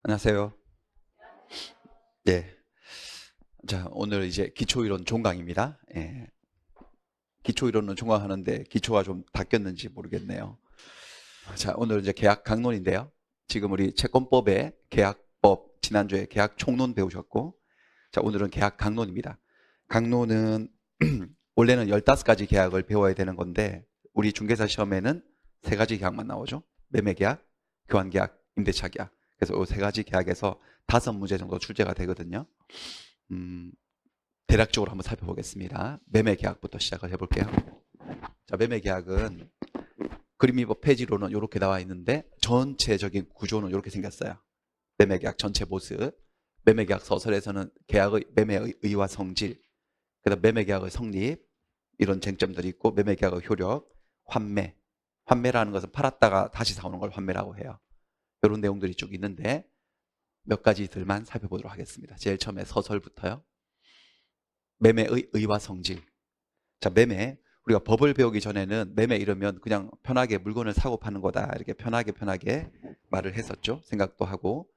안녕하세요. 네. 자, 오늘 이제 기초이론 종강입니다. 예. 기초이론은 종강하는데 기초가 좀 닦였는지 모르겠네요. 자, 오늘 이제 계약 강론인데요. 지금 우리 채권법의 계약법, 지난주에 계약 총론 배우셨고, 자, 오늘은 계약 강론입니다. 강론은 원래는 15가지 계약을 배워야 되는 건데, 우리 중개사 시험에는 3가지 계약만 나오죠. 매매 계약, 교환 계약, 임대차 계약. 그래서 이 3가지 계약에서 5문제 정도 출제가 되거든요. 음, 대략적으로 한번 살펴보겠습니다. 매매 계약부터 시작을 해볼게요. 자, 매매 계약은 그림이 페이지로는 이렇게 나와 있는데 전체적인 구조는 이렇게 생겼어요. 매매 계약 전체 모습. 매매 계약 서설에서는 계약의 매매의 의와 성질, 그다음 매매 계약의 성립 이런 쟁점들이 있고 매매 계약의 효력, 환매. 환매라는 것은 팔았다가 다시 사오는 걸 환매라고 해요. 이런 내용들이 쭉 있는데 몇 가지들만 살펴보도록 하겠습니다. 제일 처음에 서설부터요. 매매의 의와 성질. 자, 매매. 우리가 법을 배우기 전에는 매매 이러면 그냥 편하게 물건을 사고 파는 거다. 이렇게 편하게 말을 했었죠. 생각도 하고.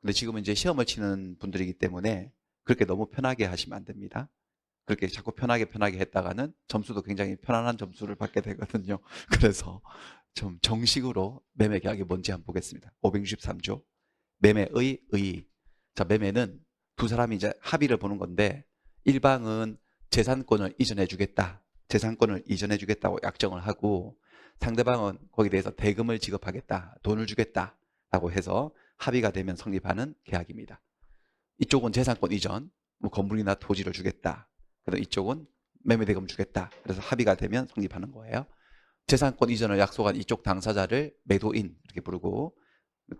근데 지금은 이제 시험을 치는 분들이기 때문에 그렇게 너무 편하게 하시면 안 됩니다. 그렇게 자꾸 편하게 했다가는 점수도 굉장히 편안한 점수를 받게 되거든요. 그래서 좀 정식으로 매매 계약이 뭔지 한번 보겠습니다. 563조. 매매의 의. 자, 매매는 두 사람이 이제 합의를 보는 건데 일방은 재산권을 이전해 주겠다. 재산권을 이전해 주겠다고 약정을 하고 상대방은 거기에 대해서 대금을 지급하겠다. 돈을 주겠다라고 해서 합의가 되면 성립하는 계약입니다. 이쪽은 재산권 이전, 뭐 건물이나 토지를 주겠다. 그래서 이쪽은 매매대금 주겠다. 그래서 합의가 되면 성립하는 거예요. 재산권 이전을 약속한 이쪽 당사자를 매도인 이렇게 부르고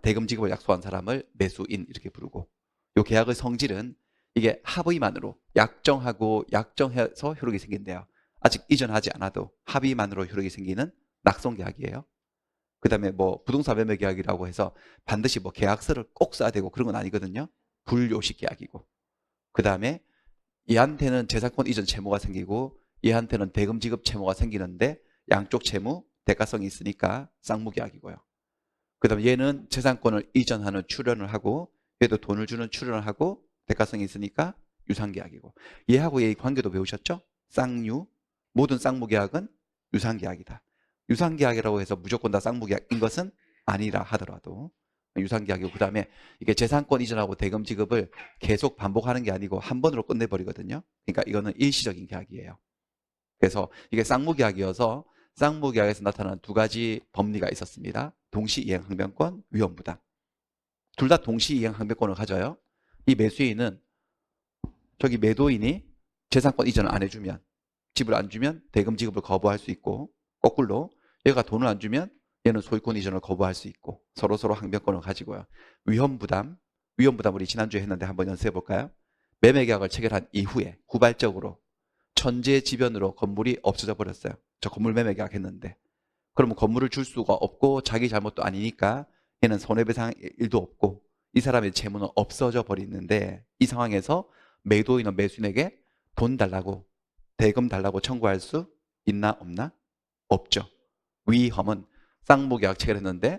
대금 지급을 약속한 사람을 매수인 이렇게 부르고 이 계약의 성질은 이게 합의만으로 약정하고 약정해서 효력이 생긴대요. 아직 이전하지 않아도 합의만으로 효력이 생기는 낙손계약이에요. 그 다음에 뭐 부동산 매매 계약이라고 해서 반드시 뭐 계약서를 꼭 써야 되고 그런 건 아니거든요. 불요식 계약이고. 그 다음에 얘한테는 재산권 이전 채무가 생기고 얘한테는 대금 지급 채무가 생기는데 양쪽 채무 대가성이 있으니까 쌍무계약이고요. 그 다음에 얘는 재산권을 이전하는 출연을 하고 얘도 돈을 주는 출연을 하고 대가성이 있으니까 유상계약이고 얘하고 얘의 관계도 배우셨죠? 쌍유. 모든 쌍무계약은 유상계약이다. 유상계약이라고 해서 무조건 다 쌍무계약인 것은 아니라 하더라도 유상계약이고 그 다음에 이게 재산권 이전하고 대금 지급을 계속 반복하는 게 아니고 한 번으로 끝내버리거든요. 그러니까 이거는 일시적인 계약이에요. 그래서 이게 쌍무계약이어서 쌍무계약에서 나타나는 2가지 법리가 있었습니다. 동시이행 항변권, 위험부담. 둘 다 동시이행 항변권을 가져요. 이 매수인은 저기 매도인이 재산권 이전을 안 해주면 집을 안 주면 대금 지급을 거부할 수 있고 거꾸로 얘가 돈을 안 주면 얘는 소유권 이전을 거부할 수 있고 서로 항변권을 가지고요. 위험부담, 위험부담 우리 지난주에 했는데 한번 연습해 볼까요? 매매계약을 체결한 이후에 후발적으로 천재지변으로 건물이 없어져 버렸어요. 저 건물 매매 계약했는데. 그러면 건물을 줄 수가 없고 자기 잘못도 아니니까 얘는 손해배상 일도 없고 이 사람의 채무는 없어져 버리는데 이 상황에서 매도인은 매수인에게 돈 달라고 대금 달라고 청구할 수 있나 없나? 없죠. 위험은 쌍무계약 체결했는데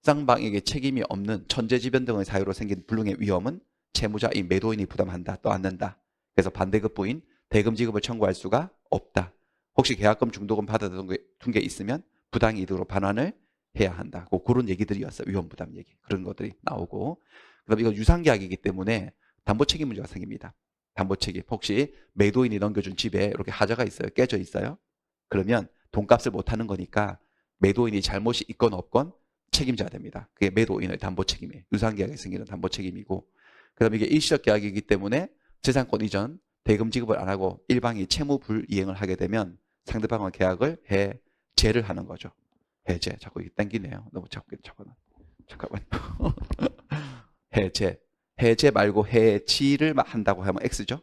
쌍방에게 책임이 없는 천재지변 등의 사유로 생긴 불능의 위험은 채무자인 매도인이 부담한다. 또 않는다. 그래서 반대급부인 대금 지급을 청구할 수가 없다. 혹시 계약금 중도금 받아둔 게 있으면 부당이득으로 반환을 해야 한다. 그런 얘기들이었어요. 위험부담 얘기. 그런 것들이 나오고. 그다음 이건 유상계약이기 때문에 담보책임 문제가 생깁니다. 담보책임. 혹시 매도인이 넘겨준 집에 이렇게 하자가 있어요. 깨져 있어요. 그러면 돈값을 못하는 거니까 매도인이 잘못이 있건 없건 책임져야 됩니다. 그게 매도인의 담보책임이에요. 유상계약에 생기는 담보책임이고 그다음에 이게 일시적 계약이기 때문에 재산권 이전, 대금 지급을 안 하고 일방이 채무 불이행을 하게 되면 상대방은 계약을 해제를 하는 거죠. 해제. 자꾸 이게 땡기네요. 너무 자꾸 잠깐만. 해제. 해제 말고 해지를 한다고 하면 X죠.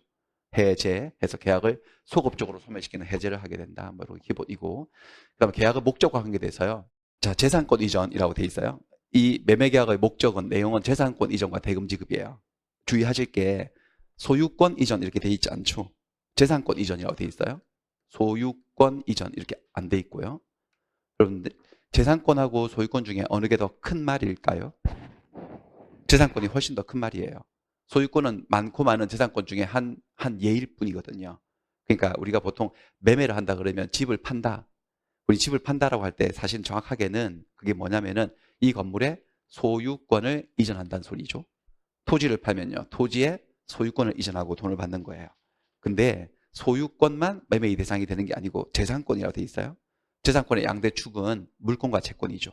해제해서 계약을 소급적으로 소멸시키는 해제를 하게 된다. 뭐 이렇게 기본이고. 그다음에 계약의 목적과 관계돼서요. 자, 재산권 이전이라고 돼 있어요. 이 매매 계약의 목적은 내용은 재산권 이전과 대금 지급이에요. 주의하실 게 소유권 이전 이렇게 돼 있지 않죠. 재산권 이전이라고 돼 있어요. 소유권 이전 이렇게 안 돼 있고요. 여러분들 재산권하고 소유권 중에 어느 게 더 큰 말일까요? 재산권이 훨씬 더 큰 말이에요. 소유권은 많고 많은 재산권 중에 한 예일 뿐이거든요. 그러니까 우리가 보통 매매를 한다 그러면 집을 판다. 우리 집을 판다라고 할 때 사실 정확하게는 그게 뭐냐면은 이 건물의 소유권을 이전한다는 소리죠. 토지를 팔면요. 토지에 소유권을 이전하고 돈을 받는 거예요. 근데 소유권만 매매의 대상이 되는 게 아니고 재산권이라고 돼 있어요. 재산권의 양대 축은 물권과 채권이죠.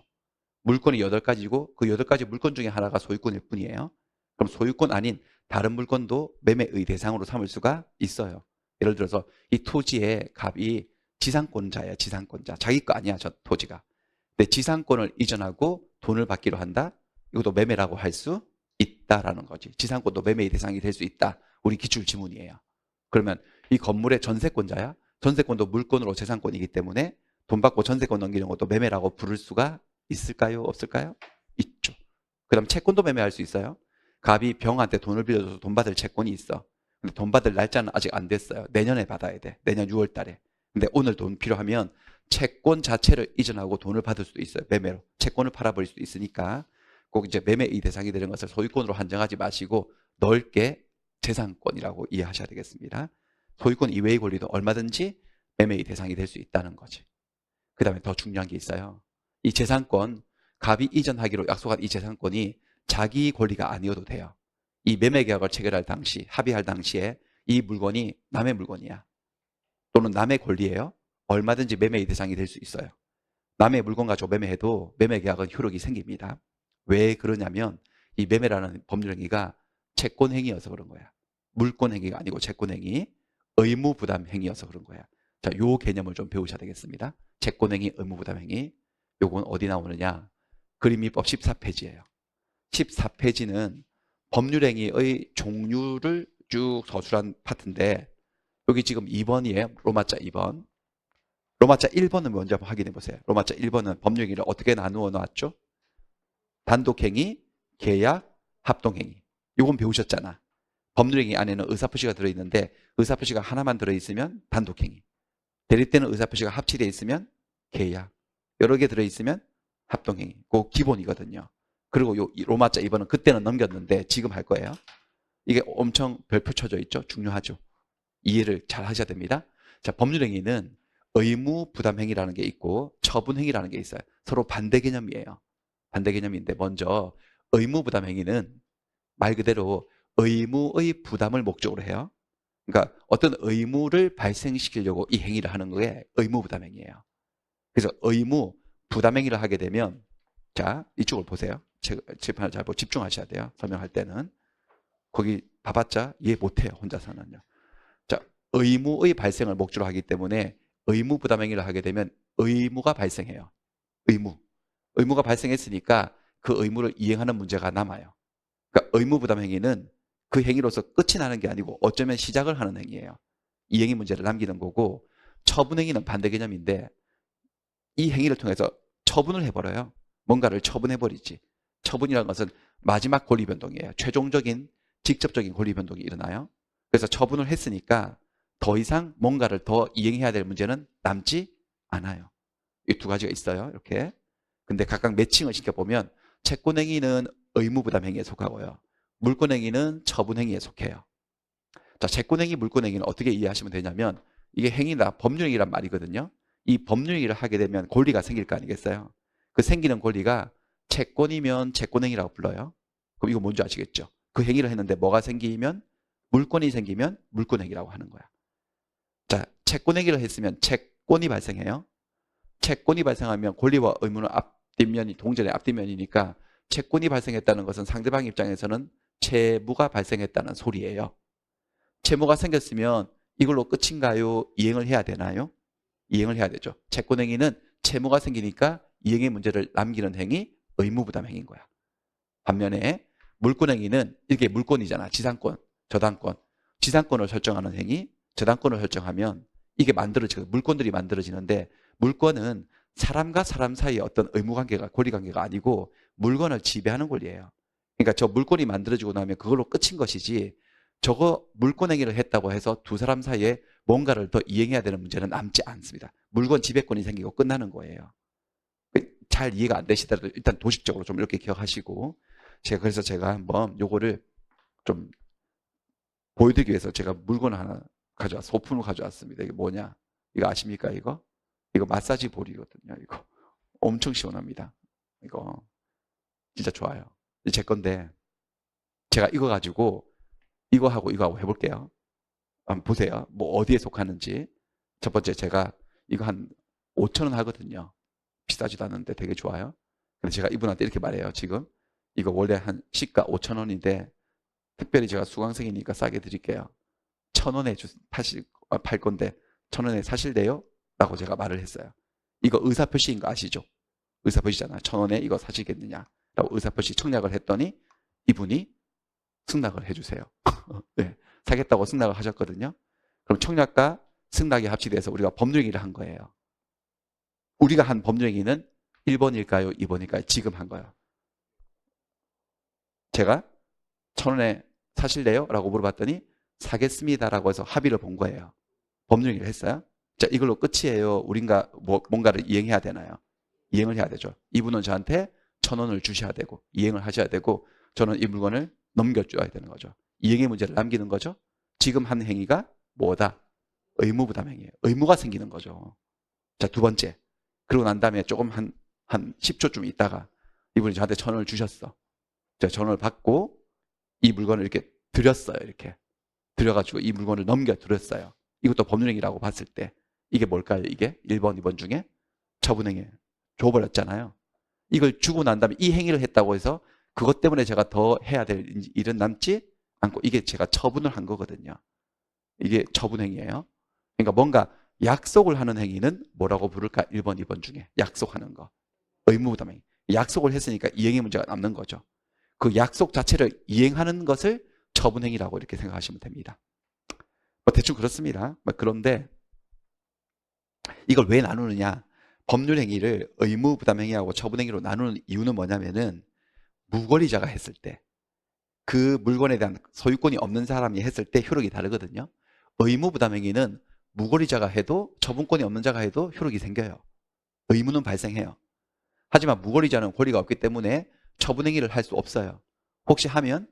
물권이 8가지고 그 8가지 물권 중에 하나가 소유권일 뿐이에요. 그럼 소유권 아닌 다른 물권도 매매의 대상으로 삼을 수가 있어요. 예를 들어서 이 토지의 값이 지상권자예요. 지상권자. 자기 거 아니야, 저 토지가. 근데 지상권을 이전하고 돈을 받기로 한다? 이것도 매매라고 할 수 있다라는 거지. 지상권도 매매의 대상이 될 수 있다. 우리 기출 지문이에요. 그러면 이 건물의 전세권자야? 전세권도 물권으로 재산권이기 때문에 돈 받고 전세권 넘기는 것도 매매라고 부를 수가 있을까요? 없을까요? 있죠. 그 다음 채권도 매매할 수 있어요. 갑이 병한테 돈을 빌려줘서 돈 받을 채권이 있어. 근데 돈 받을 날짜는 아직 안 됐어요. 내년에 받아야 돼. 내년 6월 달에. 근데 오늘 돈 필요하면 채권 자체를 이전하고 돈을 받을 수도 있어요. 매매로. 채권을 팔아버릴 수도 있으니까 꼭 이제 매매의 대상이 되는 것을 소유권으로 한정하지 마시고 넓게 재산권이라고 이해하셔야 되겠습니다. 소유권 이외의 권리도 얼마든지 매매의 대상이 될 수 있다는 거지. 그 다음에 더 중요한 게 있어요. 이 재산권, 갑이 이전하기로 약속한 이 재산권이 자기 권리가 아니어도 돼요. 이 매매 계약을 체결할 당시, 합의할 당시에 이 물건이 남의 물건이야. 또는 남의 권리예요. 얼마든지 매매의 대상이 될 수 있어요. 남의 물건 가지고 매매해도 매매 계약은 효력이 생깁니다. 왜 그러냐면 이 매매라는 법률 행위가 채권 행위여서 그런 거야. 물권 행위가 아니고 채권 행위, 의무 부담 행위여서 그런 거야. 자, 요 개념을 좀 배우셔야 되겠습니다. 채권 행위, 의무 부담 행위. 요건 어디 나오느냐? 그림미법 14페이지예요. 14페이지는 법률 행위의 종류를 쭉 서술한 파트인데 여기 지금 2번이에요. 로마자 2번. 로마자 1번은 먼저 한번 확인해 보세요. 로마자 1번은 법률 행위를 어떻게 나누어 놨죠? 단독행위, 계약, 합동행위. 이건 배우셨잖아. 법률행위 안에는 의사표시가 들어있는데 의사표시가 하나만 들어있으면 단독행위. 대립되는 의사표시가 합치되어 있으면 계약. 여러 개 들어있으면 합동행위. 그거 기본이거든요. 그리고 요 로마자 2번은 그때는 넘겼는데 지금 할 거예요. 이게 엄청 별표 쳐져 있죠. 중요하죠. 이해를 잘 하셔야 됩니다. 자, 법률행위는 의무 부담행위라는 게 있고 처분행위라는 게 있어요. 서로 반대 개념이에요. 반대 개념인데 먼저 의무 부담행위는 말 그대로 의무의 부담을 목적으로 해요. 그러니까 어떤 의무를 발생시키려고 이 행위를 하는 게 의무 부담행위예요. 그래서 의무 부담행위를 하게 되면 자, 이쪽을 보세요. 칠판을 잘 보고 집중하셔야 돼요. 설명할 때는. 거기 봐봤자 이해 못해요. 혼자서는요. 자, 의무의 발생을 목적으로 하기 때문에 의무 부담행위를 하게 되면 의무가 발생해요. 의무가 발생했으니까 그 의무를 이행하는 문제가 남아요. 그러니까 의무 부담 행위는 그 행위로서 끝이 나는 게 아니고 어쩌면 시작을 하는 행위예요. 이행의 문제를 남기는 거고 처분 행위는 반대 개념인데 이 행위를 통해서 처분을 해버려요. 뭔가를 처분해버리지. 처분이라는 것은 마지막 권리 변동이에요. 최종적인 직접적인 권리 변동이 일어나요. 그래서 처분을 했으니까 더 이상 뭔가를 더 이행해야 될 문제는 남지 않아요. 이 두 가지가 있어요. 이렇게. 근데 각각 매칭을 시켜보면 채권행위는 의무부담행위에 속하고요. 물권행위는 처분행위에 속해요. 자, 채권행위, 물권행위는 어떻게 이해하시면 되냐면 이게 행위나 법률행위란 말이거든요. 이 법률행위를 하게 되면 권리가 생길 거 아니겠어요? 그 생기는 권리가 채권이면 채권행위라고 불러요. 그럼 이거 뭔지 아시겠죠? 그 행위를 했는데 뭐가 생기면 물권이 생기면 물권행위라고 하는 거야. 자, 채권행위를 했으면 채권이 발생해요. 채권이 발생하면 권리와 의무는 앞뒷면이 동전의 앞뒷면이니까 채권이 발생했다는 것은 상대방 입장에서는 채무가 발생했다는 소리예요. 채무가 생겼으면 이걸로 끝인가요? 이행을 해야 되나요? 이행을 해야 되죠. 채권행위는 채무가 생기니까 이행의 문제를 남기는 행위, 의무부담 행위인 거야. 반면에 물권행위는 이게 물권이잖아. 지상권, 저당권. 지상권을 설정하는 행위, 저당권을 설정하면 이게 만들어지고 물권들이 만들어지는데 물권은 사람과 사람 사이의 어떤 의무관계가 권리관계가 아니고 물건을 지배하는 권리예요. 그러니까 저 물건이 만들어지고 나면 그걸로 끝인 것이지 저거 물권행위를 했다고 해서 두 사람 사이에 뭔가를 더 이행해야 되는 문제는 남지 않습니다. 물건 지배권이 생기고 끝나는 거예요. 잘 이해가 안 되시더라도 일단 도식적으로 좀 이렇게 기억하시고 그래서 제가 한번 요거를 좀 보여드리기 위해서 제가 물건 하나 소품을 가져왔습니다. 이게 뭐냐? 이거 아십니까? 이거 마사지 볼이거든요. 이거 엄청 시원합니다. 이거 진짜 좋아요. 제 건데 제가 이거 가지고 이거하고 이거하고 해볼게요. 한번 보세요. 뭐 어디에 속하는지. 첫 번째 제가 이거 한 5천 원 하거든요. 비싸지도 않은데 되게 좋아요. 근데 제가 이분한테 이렇게 말해요. 지금 이거 원래 한 시가 5천 원인데 특별히 제가 수강생이니까 싸게 드릴게요. 1,000원에 팔 건데 1,000원에 사실래요? 라고 제가 말을 했어요. 이거 의사표시인 거 아시죠? 의사표시잖아요. 1,000원에 이거 사시겠느냐? 라고 의사표시 청약을 했더니 이분이 승낙을 해주세요. 네, 사겠다고 승낙을 하셨거든요. 그럼 청약과 승낙이 합치돼서 우리가 법률행위를 한 거예요. 우리가 한 법률행위는 1번일까요? 2번일까요? 지금 한 거예요. 제가 1,000원에 사실래요? 라고 물어봤더니 사겠습니다라고 해서 합의를 본 거예요. 법률행위를 했어요. 자, 이걸로 끝이에요. 우린가 뭔가를 이행해야 되나요? 이행을 해야 되죠. 이분은 저한테 1,000원을 주셔야 되고 이행을 하셔야 되고 저는 이 물건을 넘겨줘야 되는 거죠. 이행의 문제를 남기는 거죠. 지금 한 행위가 뭐다? 의무부담 행위예요. 의무가 생기는 거죠. 자, 두 번째. 그러고 난 다음에 조금 한 10초쯤 있다가 이분이 저한테 1,000원을 주셨어. 제가 1,000원을 받고 이 물건을 이렇게 드렸어요. 이렇게 드려가지고 이 물건을 넘겨드렸어요. 이것도 법률행위라고 봤을 때 이게 뭘까요? 이게 1번, 2번 중에 처분행위 줘버렸잖아요. 이걸 주고 난 다음에 이 행위를 했다고 해서 그것 때문에 제가 더 해야 될 일은 남지 않고 이게 제가 처분을 한 거거든요. 이게 처분행위예요. 그러니까 뭔가 약속을 하는 행위는 뭐라고 부를까? 1번, 2번 중에 약속하는 거. 의무부담행위. 약속을 했으니까 이행의 문제가 남는 거죠. 그 약속 자체를 이행하는 것을 처분행위라고 이렇게 생각하시면 됩니다. 뭐 대충 그렇습니다. 그런데 이걸 왜 나누느냐? 법률행위를 의무부담행위하고 처분행위로 나누는 이유는 뭐냐면은 무권리자가 했을 때 그 물건에 대한 소유권이 없는 사람이 했을 때 효력이 다르거든요. 의무부담행위는 무권리자가 해도 처분권이 없는 자가 해도 효력이 생겨요. 의무는 발생해요. 하지만 무권리자는 권리가 없기 때문에 처분행위를 할 수 없어요. 혹시 하면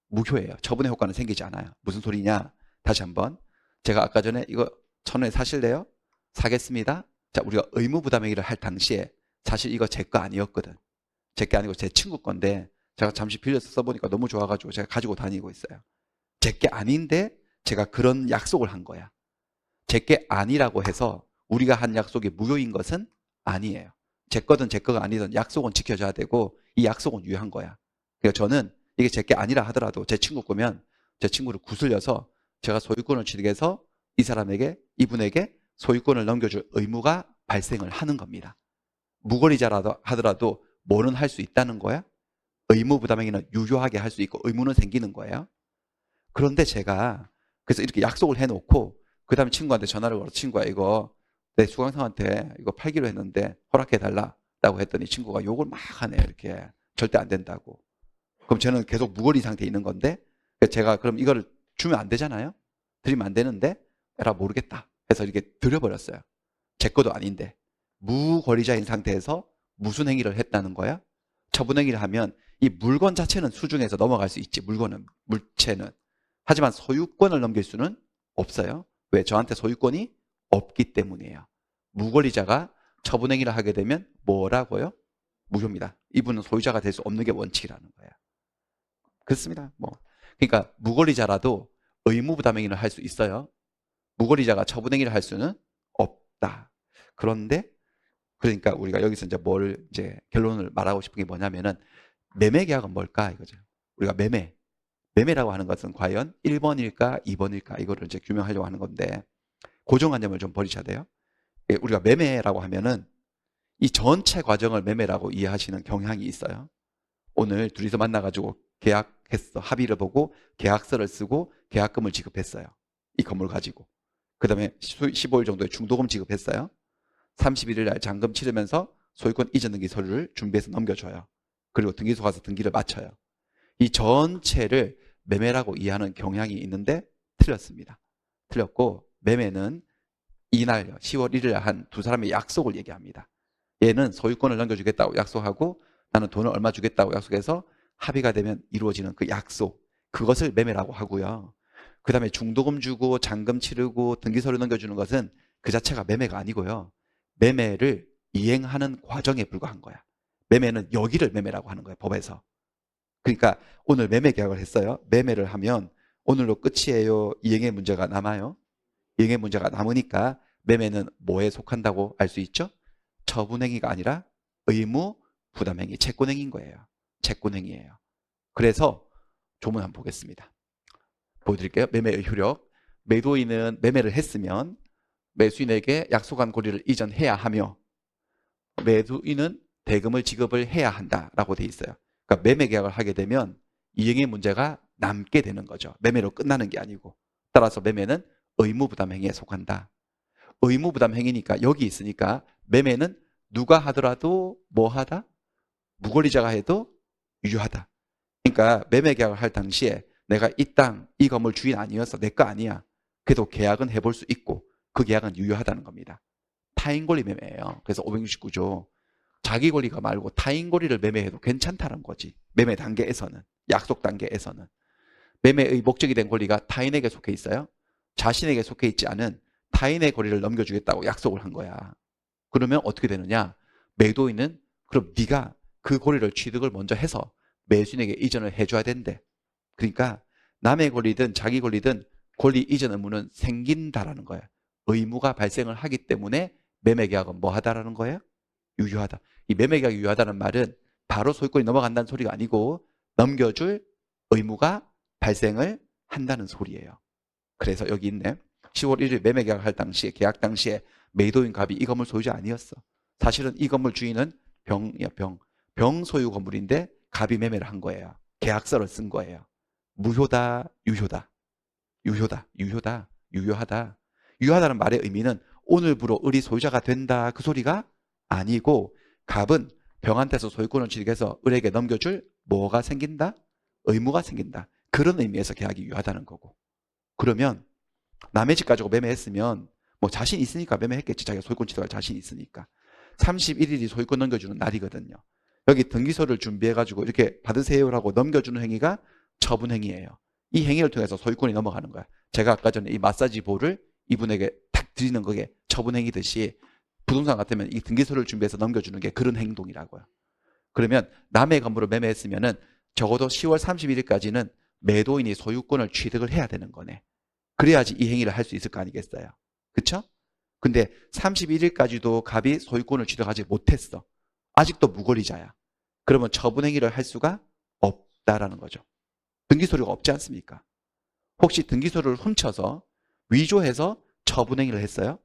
무효예요. 처분의 효과는 생기지 않아요. 무슨 소리냐? 다시 한번. 제가 아까 전에 이거 1,000원에 사실래요? 사겠습니다. 자, 우리가 의무부담행위를 할 당시에 사실 이거 제 거 아니었거든. 제 게 아니고 제 친구 건데 제가 잠시 빌려서 써보니까 너무 좋아가지고 제가 가지고 다니고 있어요. 제 게 아닌데 제가 그런 약속을 한 거야. 제 게 아니라고 해서 우리가 한 약속이 무효인 것은 아니에요. 제 거든 제 거가 아니든 약속은 지켜줘야 되고 이 약속은 유효한 거야. 그러니까 저는 이게 제 게 아니라 하더라도 제 친구 거면 제 친구를 구슬려서 제가 소유권을 취득해서 이분에게 소유권을 넘겨줄 의무가 발생을 하는 겁니다. 무권리자라도 하더라도 뭐는 할 수 있다는 거야? 의무부담행위는 유효하게 할 수 있고 의무는 생기는 거예요. 그런데 제가 그래서 이렇게 약속을 해놓고 그 다음에 친구한테 전화를 걸어 친구야 이거 내 수강생한테 이거 팔기로 했는데 허락해달라 라고 했더니 친구가 욕을 막 하네요. 이렇게 절대 안 된다고. 그럼 저는 계속 무권리 상태에 있는 건데 제가 그럼 이거를 주면 안 되잖아요. 드리면 안 되는데 에라 모르겠다 해서 이렇게 드려버렸어요. 제 것도 아닌데 무권리자인 상태에서 무슨 행위를 했다는 거야? 처분행위를 하면 이 물건 자체는 수중에서 넘어갈 수 있지. 물체는. 하지만 소유권을 넘길 수는 없어요. 왜? 저한테 소유권이 없기 때문이에요. 무권리자가 처분행위를 하게 되면 뭐라고요? 무효입니다. 이분은 소유자가 될 수 없는 게 원칙이라는 거예요. 그렇습니다. 그러니까 무권리자라도 의무부담행위를 할 수 있어요. 무권리자가 처분행위를 할 수는 없다. 그런데 그러니까 우리가 여기서 이제 결론을 말하고 싶은 게 뭐냐면은 매매계약은 뭘까 이거죠. 우리가 매매라고 하는 것은 과연 1번일까 2번일까 이거를 이제 규명하려고 하는 건데 고정관념을 좀 버리셔야 돼요. 우리가 매매라고 하면은 이 전체 과정을 매매라고 이해하시는 경향이 있어요. 오늘 둘이서 만나가지고 계약했어. 합의를 보고 계약서를 쓰고 계약금을 지급했어요. 이 건물 가지고. 그 다음에 15일 정도의 중도금 지급했어요. 31일 날 잔금 치르면서 소유권 이전 등기 서류를 준비해서 넘겨줘요. 그리고 등기소 가서 등기를 마쳐요. 이 전체를 매매라고 이해하는 경향이 있는데 틀렸습니다. 틀렸고 매매는 이날 10월 1일 한 두 사람의 약속을 얘기합니다. 얘는 소유권을 넘겨주겠다고 약속하고 나는 돈을 얼마 주겠다고 약속해서 합의가 되면 이루어지는 그 약속, 그것을 매매라고 하고요. 그 다음에 중도금 주고 잔금 치르고 등기서류 넘겨주는 것은 그 자체가 매매가 아니고요. 매매를 이행하는 과정에 불과한 거야. 매매는 여기를 매매라고 하는 거예요, 법에서. 그러니까 오늘 매매 계약을 했어요. 매매를 하면 오늘로 끝이에요? 이행의 문제가 남아요? 이행의 문제가 남으니까 매매는 뭐에 속한다고 알 수 있죠? 처분행위가 아니라 의무 부담행위, 채권행위인 거예요. 채권행위예요. 그래서 조문 한번 보겠습니다. 보여드릴게요. 매매의 효력. 매도인은 매매를 했으면 매수인에게 약속한 권리를 이전해야 하며 매도인은 대금을 지급을 해야 한다라고 돼 있어요. 그러니까 매매 계약을 하게 되면 이행의 문제가 남게 되는 거죠. 매매로 끝나는 게 아니고. 따라서 매매는 의무부담행위에 속한다. 의무부담행위니까 여기 있으니까 매매는 누가 하더라도 뭐 하다? 무권리자가 해도 유효하다. 그러니까 매매 계약을 할 당시에 내가 이 땅, 이 건물 주인 아니어서 내 거 아니야. 그래도 계약은 해볼 수 있고 그 계약은 유효하다는 겁니다. 타인 권리 매매예요. 그래서 569조 자기 권리가 말고 타인 권리를 매매해도 괜찮다는 거지. 매매 단계에서는, 약속 단계에서는. 매매의 목적이 된 권리가 타인에게 속해 있어요. 자신에게 속해 있지 않은 타인의 권리를 넘겨주겠다고 약속을 한 거야. 그러면 어떻게 되느냐? 매도인은 그럼 네가 그 권리를 취득을 먼저 해서 매수인에게 이전을 해줘야 된대. 그러니까 남의 권리든 자기 권리든 권리 이전 의무는 생긴다라는 거예요. 의무가 발생을 하기 때문에 매매계약은 뭐 하다라는 거예요? 유효하다. 이 매매계약이 유효하다는 말은 바로 소유권이 넘어간다는 소리가 아니고 넘겨줄 의무가 발생을 한다는 소리예요. 그래서 여기 있네. 10월 1일 매매계약을 할 당시에 계약 당시에 매도인 갑이 이 건물 소유자 아니었어. 사실은 이 건물 주인은 병 소유 건물인데 갑이 매매를 한 거예요. 계약서를 쓴 거예요. 무효다, 유효다. 유효하다. 유효하다는 말의 의미는 오늘부로 을이 소유자가 된다 그 소리가 아니고 갑은 병한테서 소유권을 취득해서 을에게 넘겨줄 뭐가 생긴다? 의무가 생긴다. 그런 의미에서 계약이 유효하다는 거고. 그러면 남의 집 가지고 매매했으면 뭐 자신 있으니까 매매했겠지. 자기가 소유권 취득할 자신 있으니까. 31일이 소유권 넘겨주는 날이거든요. 여기 등기소를 준비해가지고 이렇게 받으세요라고 넘겨주는 행위가 처분행위예요. 이 행위를 통해서 소유권이 넘어가는 거야. 제가 아까 전에 이 마사지 볼을 이분에게 탁 드리는 거게 처분행위듯이 부동산 같으면 이 등기소를 준비해서 넘겨주는 게 그런 행동이라고요. 그러면 남의 건물을 매매했으면은 적어도 10월 31일까지는 매도인이 소유권을 취득을 해야 되는 거네. 그래야지 이 행위를 할 수 있을 거 아니겠어요. 그쵸? 근데 31일까지도 갑이 소유권을 취득하지 못했어. 아직도 무권리자야. 그러면 처분행위를 할 수가 없다라는 거죠. 등기소류가 없지 않습니까? 혹시 등기소류를 훔쳐서 위조해서 처분행위를 했어요?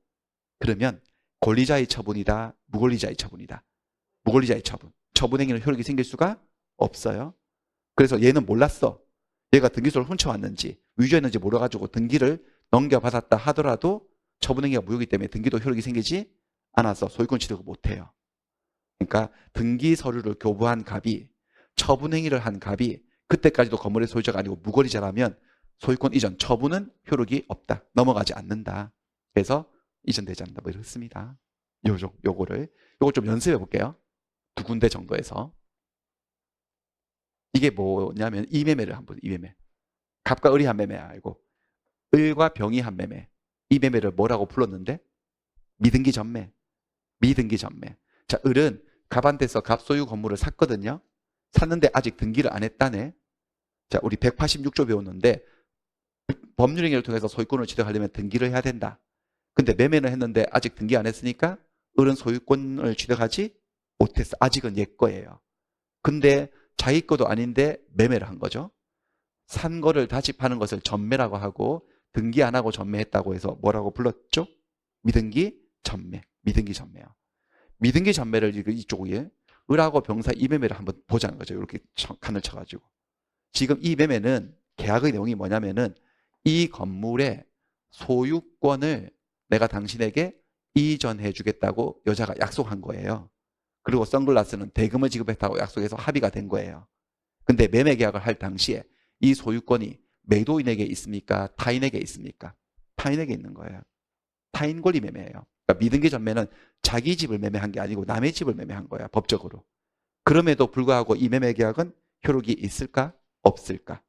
그러면 권리자의 처분이다, 무권리자의 처분이다. 무권리자의 처분. 처분행위는 효력이 생길 수가 없어요. 그래서 얘는 몰랐어. 얘가 등기소를 훔쳐왔는지 위조했는지 몰라가지고 등기를 넘겨받았다 하더라도 처분행위가 무효이기 때문에 등기도 효력이 생기지 않아서 소유권 취득을 못해요. 그러니까 등기 서류를 교부한 갑이 처분행위를 한 갑이 그때까지도 건물의 소유자가 아니고 무권리자라면 소유권 이전 처분은 효력이 없다. 넘어가지 않는다. 그래서 이전되지 않는다. 뭐 이렇습니다. 요걸 좀 연습해 볼게요. 두 군데 정도에서. 이게 뭐냐면 이매매를 한번 이매매. 갑과 을이 한 매매 알고 을과 병이 한 매매. 이 매매를 뭐라고 불렀는데? 미등기 전매. 미등기 전매. 자, 을은 갑한테서 갑 소유 건물을 샀거든요. 샀는데 아직 등기를 안 했다네. 자, 우리 186조 배웠는데 법률행위를 통해서 소유권을 취득하려면 등기를 해야 된다. 근데 매매는 했는데 아직 등기 안 했으니까 을은 소유권을 취득하지 못했어. 아직은 얘 거예요. 근데 자기 거도 아닌데 매매를 한 거죠. 산 거를 다시 파는 것을 전매라고 하고 등기 안 하고 전매했다고 해서 뭐라고 불렀죠? 미등기 전매. 미등기 전매요. 미등기 전매를 이쪽에 을하고 병사 이 매매를 한번 보자는 거죠. 이렇게 칸을 쳐가지고. 지금 이 매매는 계약의 내용이 뭐냐면은 이 건물의 소유권을 내가 당신에게 이전해 주겠다고 여자가 약속한 거예요. 그리고 선글라스는 대금을 지급했다고 약속해서 합의가 된 거예요. 근데 매매 계약을 할 당시에 이 소유권이 매도인에게 있습니까? 타인에게 있습니까? 타인에게 있는 거예요. 타인 권리 매매예요. 그러니까 미등기 전매는 자기 집을 매매한 게 아니고 남의 집을 매매한 거야, 법적으로. 그럼에도 불구하고 이 매매 계약은 효력이 있을까? 없을까?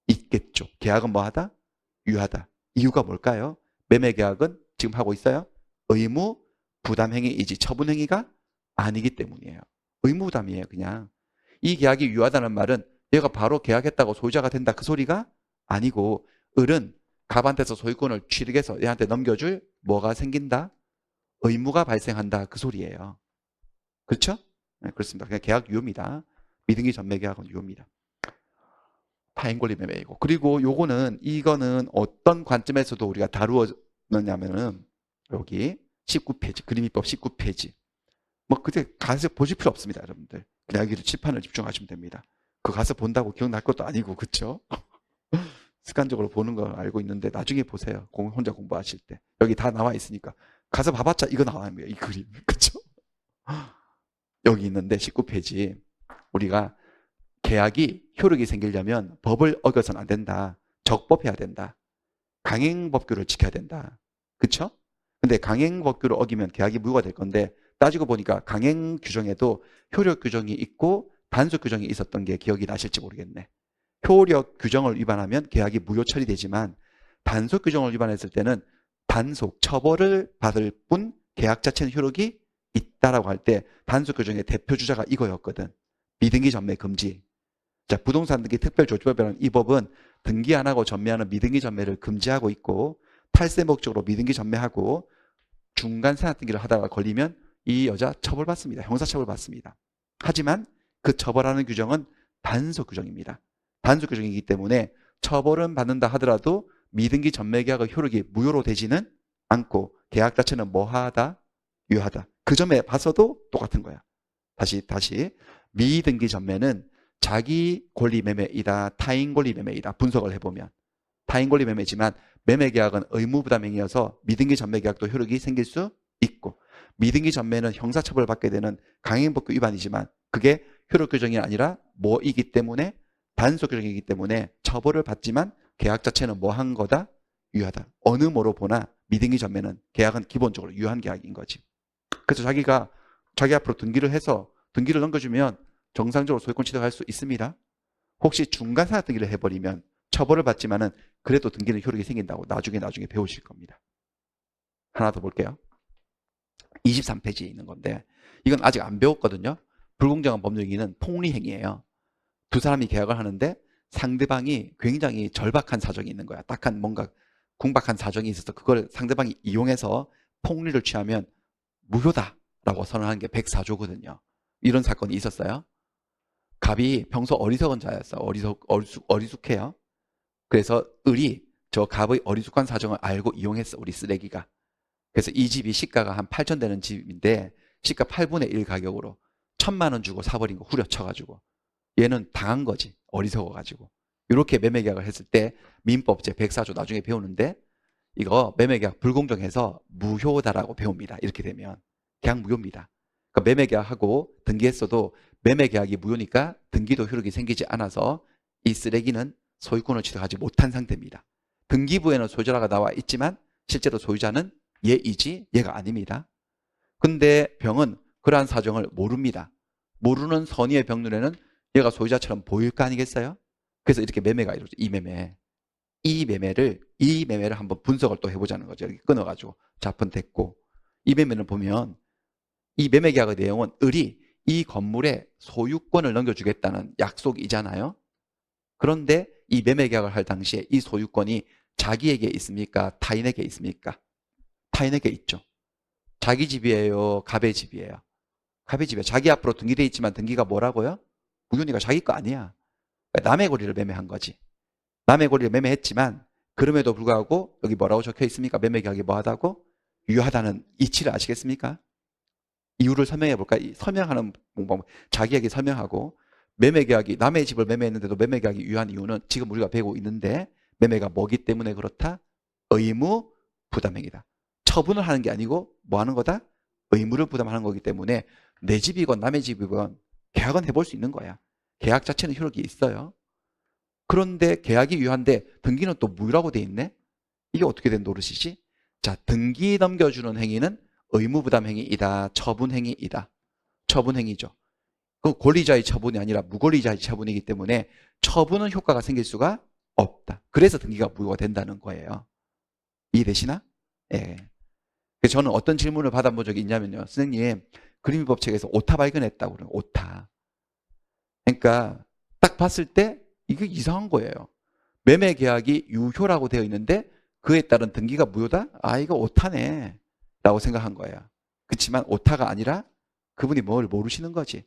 있겠죠. 계약은 뭐하다? 유하다. 이유가 뭘까요? 매매 계약은 지금 하고 있어요? 의무 부담행위이지 처분행위가 아니기 때문이에요. 의무부담이에요, 그냥. 이 계약이 유하다는 말은 얘가 바로 계약했다고 소유자가 된다 그 소리가 아니고, 을은 갑한테서 소유권을 취득해서 얘한테 넘겨줄 뭐가 생긴다? 의무가 발생한다 그 소리예요. 그렇죠? 네, 그렇습니다. 그냥 계약 유효입니다. 미등기 전매 계약은 유효입니다. 타인권리 매매이고. 그리고 이거는 어떤 관점에서도 우리가 다루었느냐면은 여기 19페이지, 그림입법 19페이지. 뭐 그때 가서 보실 필요 없습니다, 여러분들. 그냥 여기를 칠판을 집중하시면 됩니다. 그 가서 본다고 기억날 것도 아니고, 그렇죠? 습관적으로 보는 거 알고 있는데 나중에 보세요. 혼자 공부하실 때. 여기 다 나와 있으니까. 가서 봐봤자 이거 나와요, 이 그림. 그렇죠? 여기 있는데 19페이지. 우리가 계약이 효력이 생기려면 법을 어겨서는 안 된다. 적법해야 된다. 강행법규를 지켜야 된다. 그렇죠? 근데 강행법규를 어기면 계약이 무효가 될 건데, 따지고 보니까 강행 규정에도 효력 규정이 있고 단속 규정이 있었던 게 기억이 나실지 모르겠네. 효력 규정을 위반하면 계약이 무효 처리되지만 단속 규정을 위반했을 때는 단속, 처벌을 받을 뿐 계약 자체는 효력이 있다라고 할 때 단속 규정의 대표 주자가 이거였거든. 미등기 전매 금지. 자, 부동산 등기 특별조치법이라는 이 법은 등기 안 하고 전매하는 미등기 전매를 금지하고 있고, 탈세 목적으로 미등기 전매하고 중간 세납 등기를 하다가 걸리면 이 여자 처벌받습니다. 형사처벌 받습니다. 하지만 그 처벌하는 규정은 단속 규정입니다. 단속 규정이기 때문에 처벌은 받는다 하더라도 미등기 전매 계약의 효력이 무효로 되지는 않고 계약 자체는 뭐하다? 유하다. 그 점에 봐서도 똑같은 거야. 다시 미등기 전매는 자기 권리 매매이다, 타인 권리 매매이다. 분석을 해보면 타인 권리 매매지만 매매 계약은 의무 부담 행위여서 미등기 전매 계약도 효력이 생길 수 있고, 미등기 전매는 형사처벌을 받게 되는 강행법규 위반이지만 그게 효력 규정이 아니라 뭐이기 때문에 단속 규정이기 때문에 처벌을 받지만 계약 자체는 뭐 한 거다? 유하다. 어느 뭐로 보나 미등기 전매는 계약은 기본적으로 유한 계약인 거지. 그래서 자기 앞으로 등기를 해서 등기를 넘겨주면 정상적으로 소유권 취득할 수 있습니다. 혹시 중간 사납 등기를 해버리면 처벌을 받지만은 그래도 등기는 효력이 생긴다고 나중에 배우실 겁니다. 하나 더 볼게요. 23페이지에 있는 건데 이건 아직 안 배웠거든요. 불공정한 법률행위는 폭리행위예요. 두 사람이 계약을 하는데 상대방이 굉장히 절박한 사정이 있는 거야. 딱한 뭔가 궁박한 사정이 있어서 그걸 상대방이 이용해서 폭리를 취하면 무효다라고 선언하는 게 104조거든요. 이런 사건이 있었어요. 갑이 평소 어리석은 자였어. 어리숙해요. 그래서 을이 저 갑의 어리숙한 사정을 알고 이용했어. 우리 쓰레기가. 그래서 이 집이 시가가 한 8천 되는 집인데 시가 8분의 1 가격으로 1,000만 원 주고 사버린 거 후려쳐가지고 얘는 당한 거지. 어리석어가지고. 이렇게 매매계약을 했을 때 민법 제 104조 나중에 배우는데 이거 매매계약 불공정해서 무효다라고 배웁니다. 이렇게 되면 계약 무효입니다. 그러니까 매매계약하고 등기했어도 매매계약이 무효니까 등기도 효력이 생기지 않아서 이 쓰레기는 소유권을 취득하지 못한 상태입니다. 등기부에는 소유자가 나와 있지만 실제로 소유자는 얘이지 얘가 아닙니다. 근데 병은 그러한 사정을 모릅니다. 모르는 선의의 병 눈에는 얘가 소유자처럼 보일 거 아니겠어요? 그래서 이렇게 매매가 이루어져. 이 매매를 한번 분석을 또 해보자는 거죠. 여기 끊어가지고 자폰 됐고, 이 매매를 보면 이 매매 계약의 내용은 을이 이 건물에 소유권을 넘겨주겠다는 약속이잖아요. 그런데 이 매매 계약을 할 당시에 이 소유권이 자기에게 있습니까? 타인에게 있습니까? 타인에게 있죠. 자기 집이에요? 갑의 집이에요? 갑의 집이에요. 자기 앞으로 등기돼 있지만 등기가 뭐라고요? 무효니까 자기 거 아니야. 그러니까 남의 권리를 매매한 거지. 남의 권리를 매매했지만 그럼에도 불구하고 여기 뭐라고 적혀 있습니까? 매매 계약이 뭐하다고? 유효하다는 이치를 아시겠습니까? 이유를 설명해 볼까? 설명하는 방법, 자기에게 설명하고, 매매 계약이 남의 집을 매매했는데도 매매 계약이 유효한 이유는 지금 우리가 배우고 있는데 매매가 뭐기 때문에 그렇다? 의무 부담행위다. 처분을 하는 게 아니고 뭐 하는 거다? 의무를 부담하는 거기 때문에 내 집이건 남의 집이건 계약은 해볼 수 있는 거야. 계약 자체는 효력이 있어요. 그런데 계약이 유효한데 등기는 또 무효라고 돼 있네? 이게 어떻게 된 노릇이지? 자, 등기 넘겨주는 행위는 의무부담행위이다. 처분행위이다. 처분행위죠. 그 권리자의 처분이 아니라 무권리자의 처분이기 때문에 처분은 효과가 생길 수가 없다. 그래서 등기가 무효가 된다는 거예요. 이해되시나? 예. 그래서 저는 어떤 질문을 받아본 적이 있냐면요. 선생님, 그림위법 책에서 오타 발견했다고 그래요. 오타. 그러니까 딱 봤을 때 이게 이상한 거예요. 매매 계약이 유효라고 되어 있는데 그에 따른 등기가 무효다? 아, 이거 오타네. 라고 생각한 거예요. 그렇지만 오타가 아니라 그분이 뭘 모르시는 거지.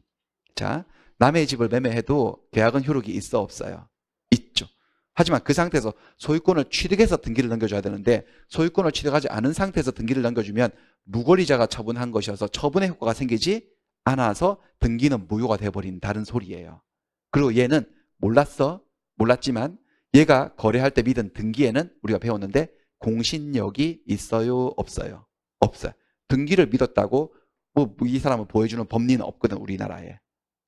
자, 남의 집을 매매해도 계약은 효력이 있어 없어요? 있죠. 하지만 그 상태에서 소유권을 취득해서 등기를 넘겨줘야 되는데 소유권을 취득하지 않은 상태에서 등기를 넘겨주면 무권리자가 처분한 것이어서 처분의 효과가 생기지 않아서 등기는 무효가 돼버린 다른 소리예요. 그리고 얘는 몰랐지만 얘가 거래할 때 믿은 등기에는 우리가 배웠는데 공신력이 있어요 없어요? 없어요. 등기를 믿었다고 뭐 이 사람을 보여주는 법리는 없거든 우리나라에.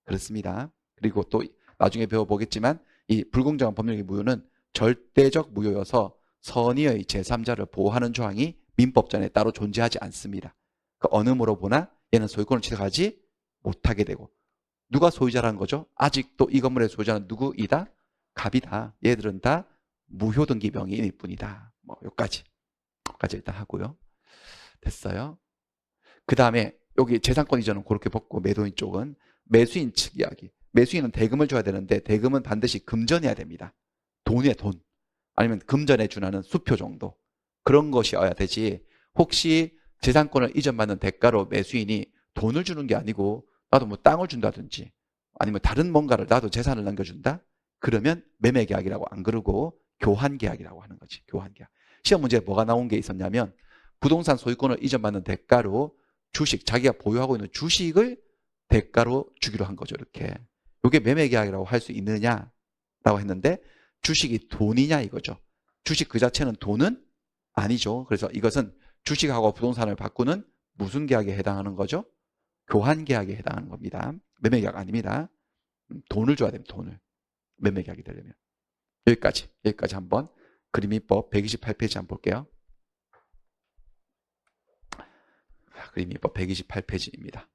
그렇습니다. 그리고 또 나중에 배워보겠지만 이 불공정한 법률의 무효는 절대적 무효여서 선의의 제3자를 보호하는 조항이 민법전에 따로 존재하지 않습니다. 그 어느 모로 보나 얘는 소유권을 취득하지 못하게 되고 누가 소유자라는 거죠? 아직도 이 건물의 소유자는 누구이다? 갑이다. 얘들은 다 무효등기명의인일 뿐이다. 뭐 여기까지 일단 하고요. 됐어요. 그 다음에 여기 재산권 이전은 그렇게 벗고 매도인 쪽은 매수인 측 이야기. 매수인은 대금을 줘야 되는데 대금은 반드시 금전해야 됩니다. 돈이에요, 돈. 아니면 금전에 준하는 수표 정도. 그런 것이어야 되지. 혹시 재산권을 이전받는 대가로 매수인이 돈을 주는 게 아니고 나도 뭐 땅을 준다든지 아니면 다른 뭔가를 나도 재산을 남겨준다? 그러면 매매계약이라고 안 그러고 교환계약이라고 하는 거지. 교환계약. 시험 문제에 뭐가 나온 게 있었냐면 부동산 소유권을 이전받는 대가로 주식, 자기가 보유하고 있는 주식을 대가로 주기로 한 거죠. 이렇게. 이게 매매계약이라고 할 수 있느냐라고 했는데 주식이 돈이냐 이거죠. 주식 그 자체는 돈은 아니죠. 그래서 이것은 주식하고 부동산을 바꾸는 무슨 계약에 해당하는 거죠? 교환계약에 해당하는 겁니다. 매매계약 아닙니다. 돈을 줘야 됩니다. 돈을. 매매계약이 되려면. 여기까지 한번 그림위법 128페이지 한번 볼게요. 그림위법 128페이지입니다.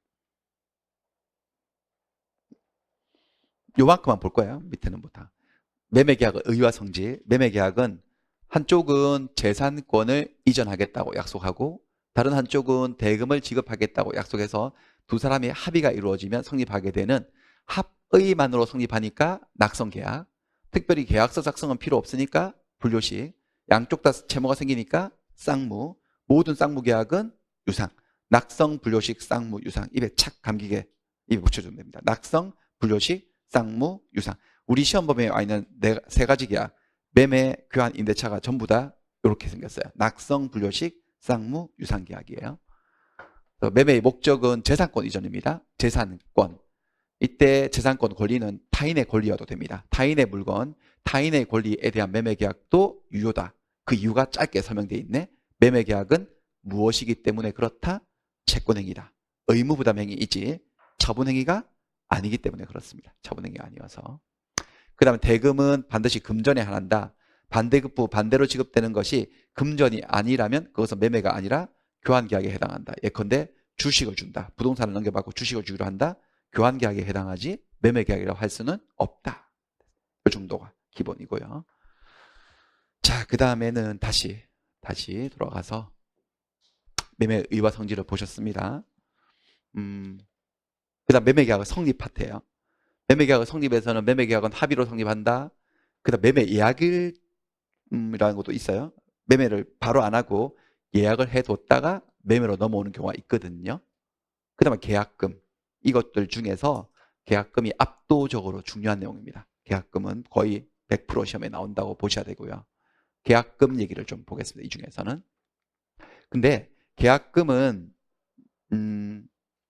요만큼만 볼 거예요. 밑에는 못하. 매매계약의 의와 성질. 매매계약은 한쪽은 재산권을 이전하겠다고 약속하고 다른 한쪽은 대금을 지급하겠다고 약속해서 두 사람의 합의가 이루어지면 성립하게 되는 합의만으로 성립하니까 낙성계약. 특별히 계약서 작성은 필요 없으니까 불료식. 양쪽 다 채무가 생기니까 쌍무. 모든 쌍무계약은 유상. 낙성, 불료식, 쌍무, 유상. 입에 착 감기게 입에 붙여주면 됩니다. 낙성, 불료식, 쌍무, 유상. 우리 시험범위에 와 있는 세 가지 계약, 매매, 교환, 임대차가 전부 다 이렇게 생겼어요. 낙성, 불료식, 쌍무, 유상 계약이에요. 매매의 목적은 재산권 이전입니다. 재산권. 이때 재산권 권리는 타인의 권리여도 됩니다. 타인의 물건, 타인의 권리에 대한 매매 계약도 유효다. 그 이유가 짧게 설명되어 있네. 매매 계약은 무엇이기 때문에 그렇다? 채권행위다. 의무부담행위이지 처분행위가 아니기 때문에 그렇습니다. 처분행위가 아니어서. 그 다음에 대금은 반드시 금전에 한한다. 반대급부 반대로 지급되는 것이 금전이 아니라면 그것은 매매가 아니라 교환계약에 해당한다. 예컨대 주식을 준다. 부동산을 넘겨받고 주식을 주기로 한다. 교환계약에 해당하지 매매계약이라고 할 수는 없다. 이 정도가 기본이고요. 자, 그 다음에는 다시 돌아가서 매매의 의와 성질을 보셨습니다. 그 다음 매매계약을 성립 파트예요. 매매계약을 성립해서는 매매계약은 합의로 성립한다. 그 다음 매매 예약일이라는 것도 있어요. 매매를 바로 안 하고 예약을 해뒀다가 매매로 넘어오는 경우가 있거든요. 그 다음에 계약금. 이것들 중에서 계약금이 압도적으로 중요한 내용입니다. 계약금은 거의 100% 시험에 나온다고 보셔야 되고요. 계약금 얘기를 좀 보겠습니다. 이 중에서는. 근데 계약금은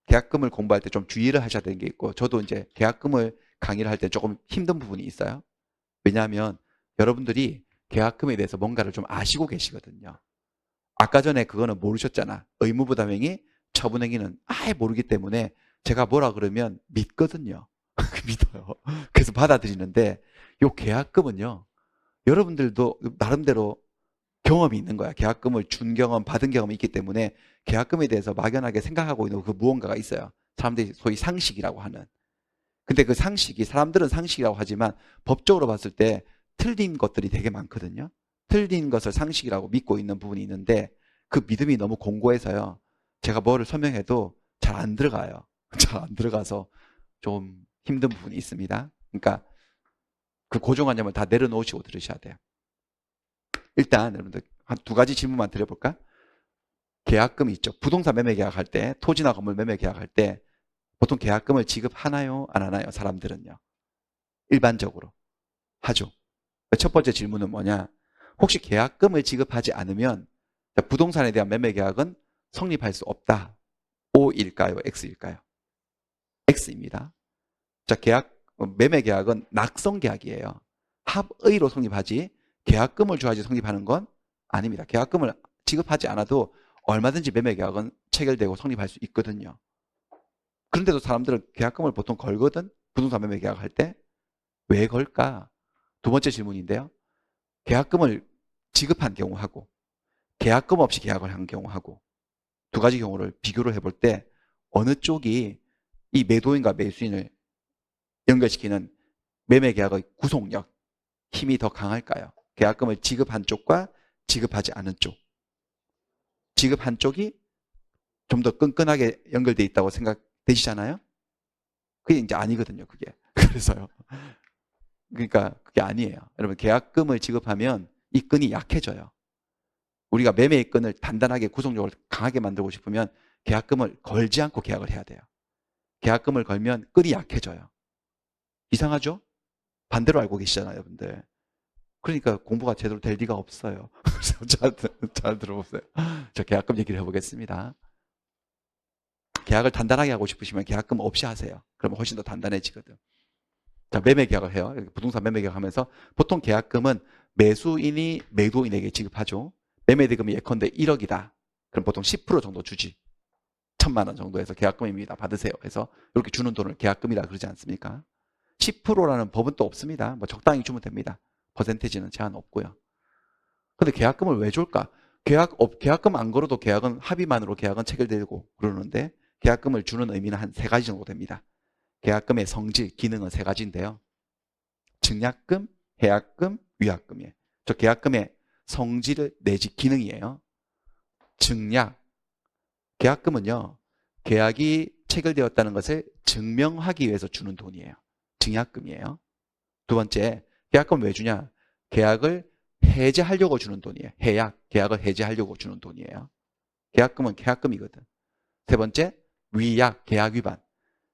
계약금을 공부할 때 좀 주의를 하셔야 되는 게 있고 저도 이제 계약금을 강의를 할 때 조금 힘든 부분이 있어요. 왜냐하면 여러분들이 계약금에 대해서 뭔가를 좀 아시고 계시거든요. 아까 전에 그거는 모르셨잖아. 의무부담행위, 처분행위는 아예 모르기 때문에 제가 뭐라 그러면 믿거든요. 믿어요. 그래서 받아들이는데 요 계약금은요. 여러분들도 나름대로 경험이 있는 거야. 계약금을 준 경험, 받은 경험이 있기 때문에 계약금에 대해서 막연하게 생각하고 있는 그 무언가가 있어요. 사람들이 소위 상식이라고 하는. 근데 그 상식이 사람들은 상식이라고 하지만 법적으로 봤을 때 틀린 것들이 되게 많거든요. 틀린 것을 상식이라고 믿고 있는 부분이 있는데 그 믿음이 너무 공고해서요. 제가 뭐를 설명해도 잘 안 들어가요. 잘 안 들어가서 좀 힘든 부분이 있습니다. 그러니까 그 고정관념을 다 내려놓으시고 들으셔야 돼요. 일단 여러분들 한 두 가지 질문만 드려볼까? 계약금이 있죠. 부동산 매매 계약할 때, 토지나 건물 매매 계약할 때 보통 계약금을 지급하나요? 안 하나요? 사람들은요. 일반적으로 하죠. 첫 번째 질문은 뭐냐? 혹시 계약금을 지급하지 않으면 부동산에 대한 매매 계약은 성립할 수 없다. O일까요? X일까요? X입니다. 자, 매매 계약은 낙성 계약이에요. 합의로 성립하지 계약금을 줘야지 성립하는 건 아닙니다. 계약금을 지급하지 않아도 얼마든지 매매 계약은 체결되고 성립할 수 있거든요. 그런데도 사람들은 계약금을 보통 걸거든. 부동산 매매 계약할 때 왜 걸까? 두 번째 질문인데요. 계약금을 지급한 경우하고 계약금 없이 계약을 한 경우하고 두 가지 경우를 비교를 해볼 때 어느 쪽이 이 매도인과 매수인을 연결시키는 매매 계약의 구속력, 힘이 더 강할까요? 계약금을 지급한 쪽과 지급하지 않은 쪽. 지급한 쪽이 좀 더 끈끈하게 연결되어 있다고 생각되시잖아요? 그게 이제 아니거든요, 그게. 그래서요. 그러니까 그게 아니에요. 여러분, 계약금을 지급하면 이 끈이 약해져요. 우리가 매매의 끈을 단단하게 구속력을 강하게 만들고 싶으면 계약금을 걸지 않고 계약을 해야 돼요. 계약금을 걸면 끈이 약해져요. 이상하죠? 반대로 알고 계시잖아요, 여러분들. 그러니까 공부가 제대로 될 리가 없어요. 잘 들어보세요. 저 계약금 얘기를 해보겠습니다. 계약을 단단하게 하고 싶으시면 계약금 없이 하세요. 그러면 훨씬 더 단단해지거든. 자, 매매 계약을 해요. 부동산 매매 계약 하면서 보통 계약금은 매수인이 매도인에게 지급하죠. 매매 대금이 예컨대 1억이다. 그럼 보통 10% 정도 주지. 1,000만 원 정도 해서 계약금입니다. 받으세요. 해서 이렇게 주는 돈을 계약금이라 그러지 않습니까? 10%라는 법은 또 없습니다. 뭐 적당히 주면 됩니다. 퍼센테이지는 제한 없고요. 근데 계약금을 왜 줄까? 계약금 안 걸어도 계약은 합의만으로 계약은 체결되고 그러는데 계약금을 주는 의미는 한 세 가지 정도 됩니다. 계약금의 성질, 기능은 세 가지인데요. 증약금, 해약금, 위약금이에요. 저 계약금의 성질 내지 기능이에요. 증약, 계약금은요. 계약이 체결되었다는 것을 증명하기 위해서 주는 돈이에요. 증약금이에요. 두 번째, 계약금 왜 주냐? 계약을 해제하려고 주는 돈이에요. 계약을 해제하려고 주는 돈이에요. 계약금은 계약금이거든. 세 번째, 위약, 계약 위반.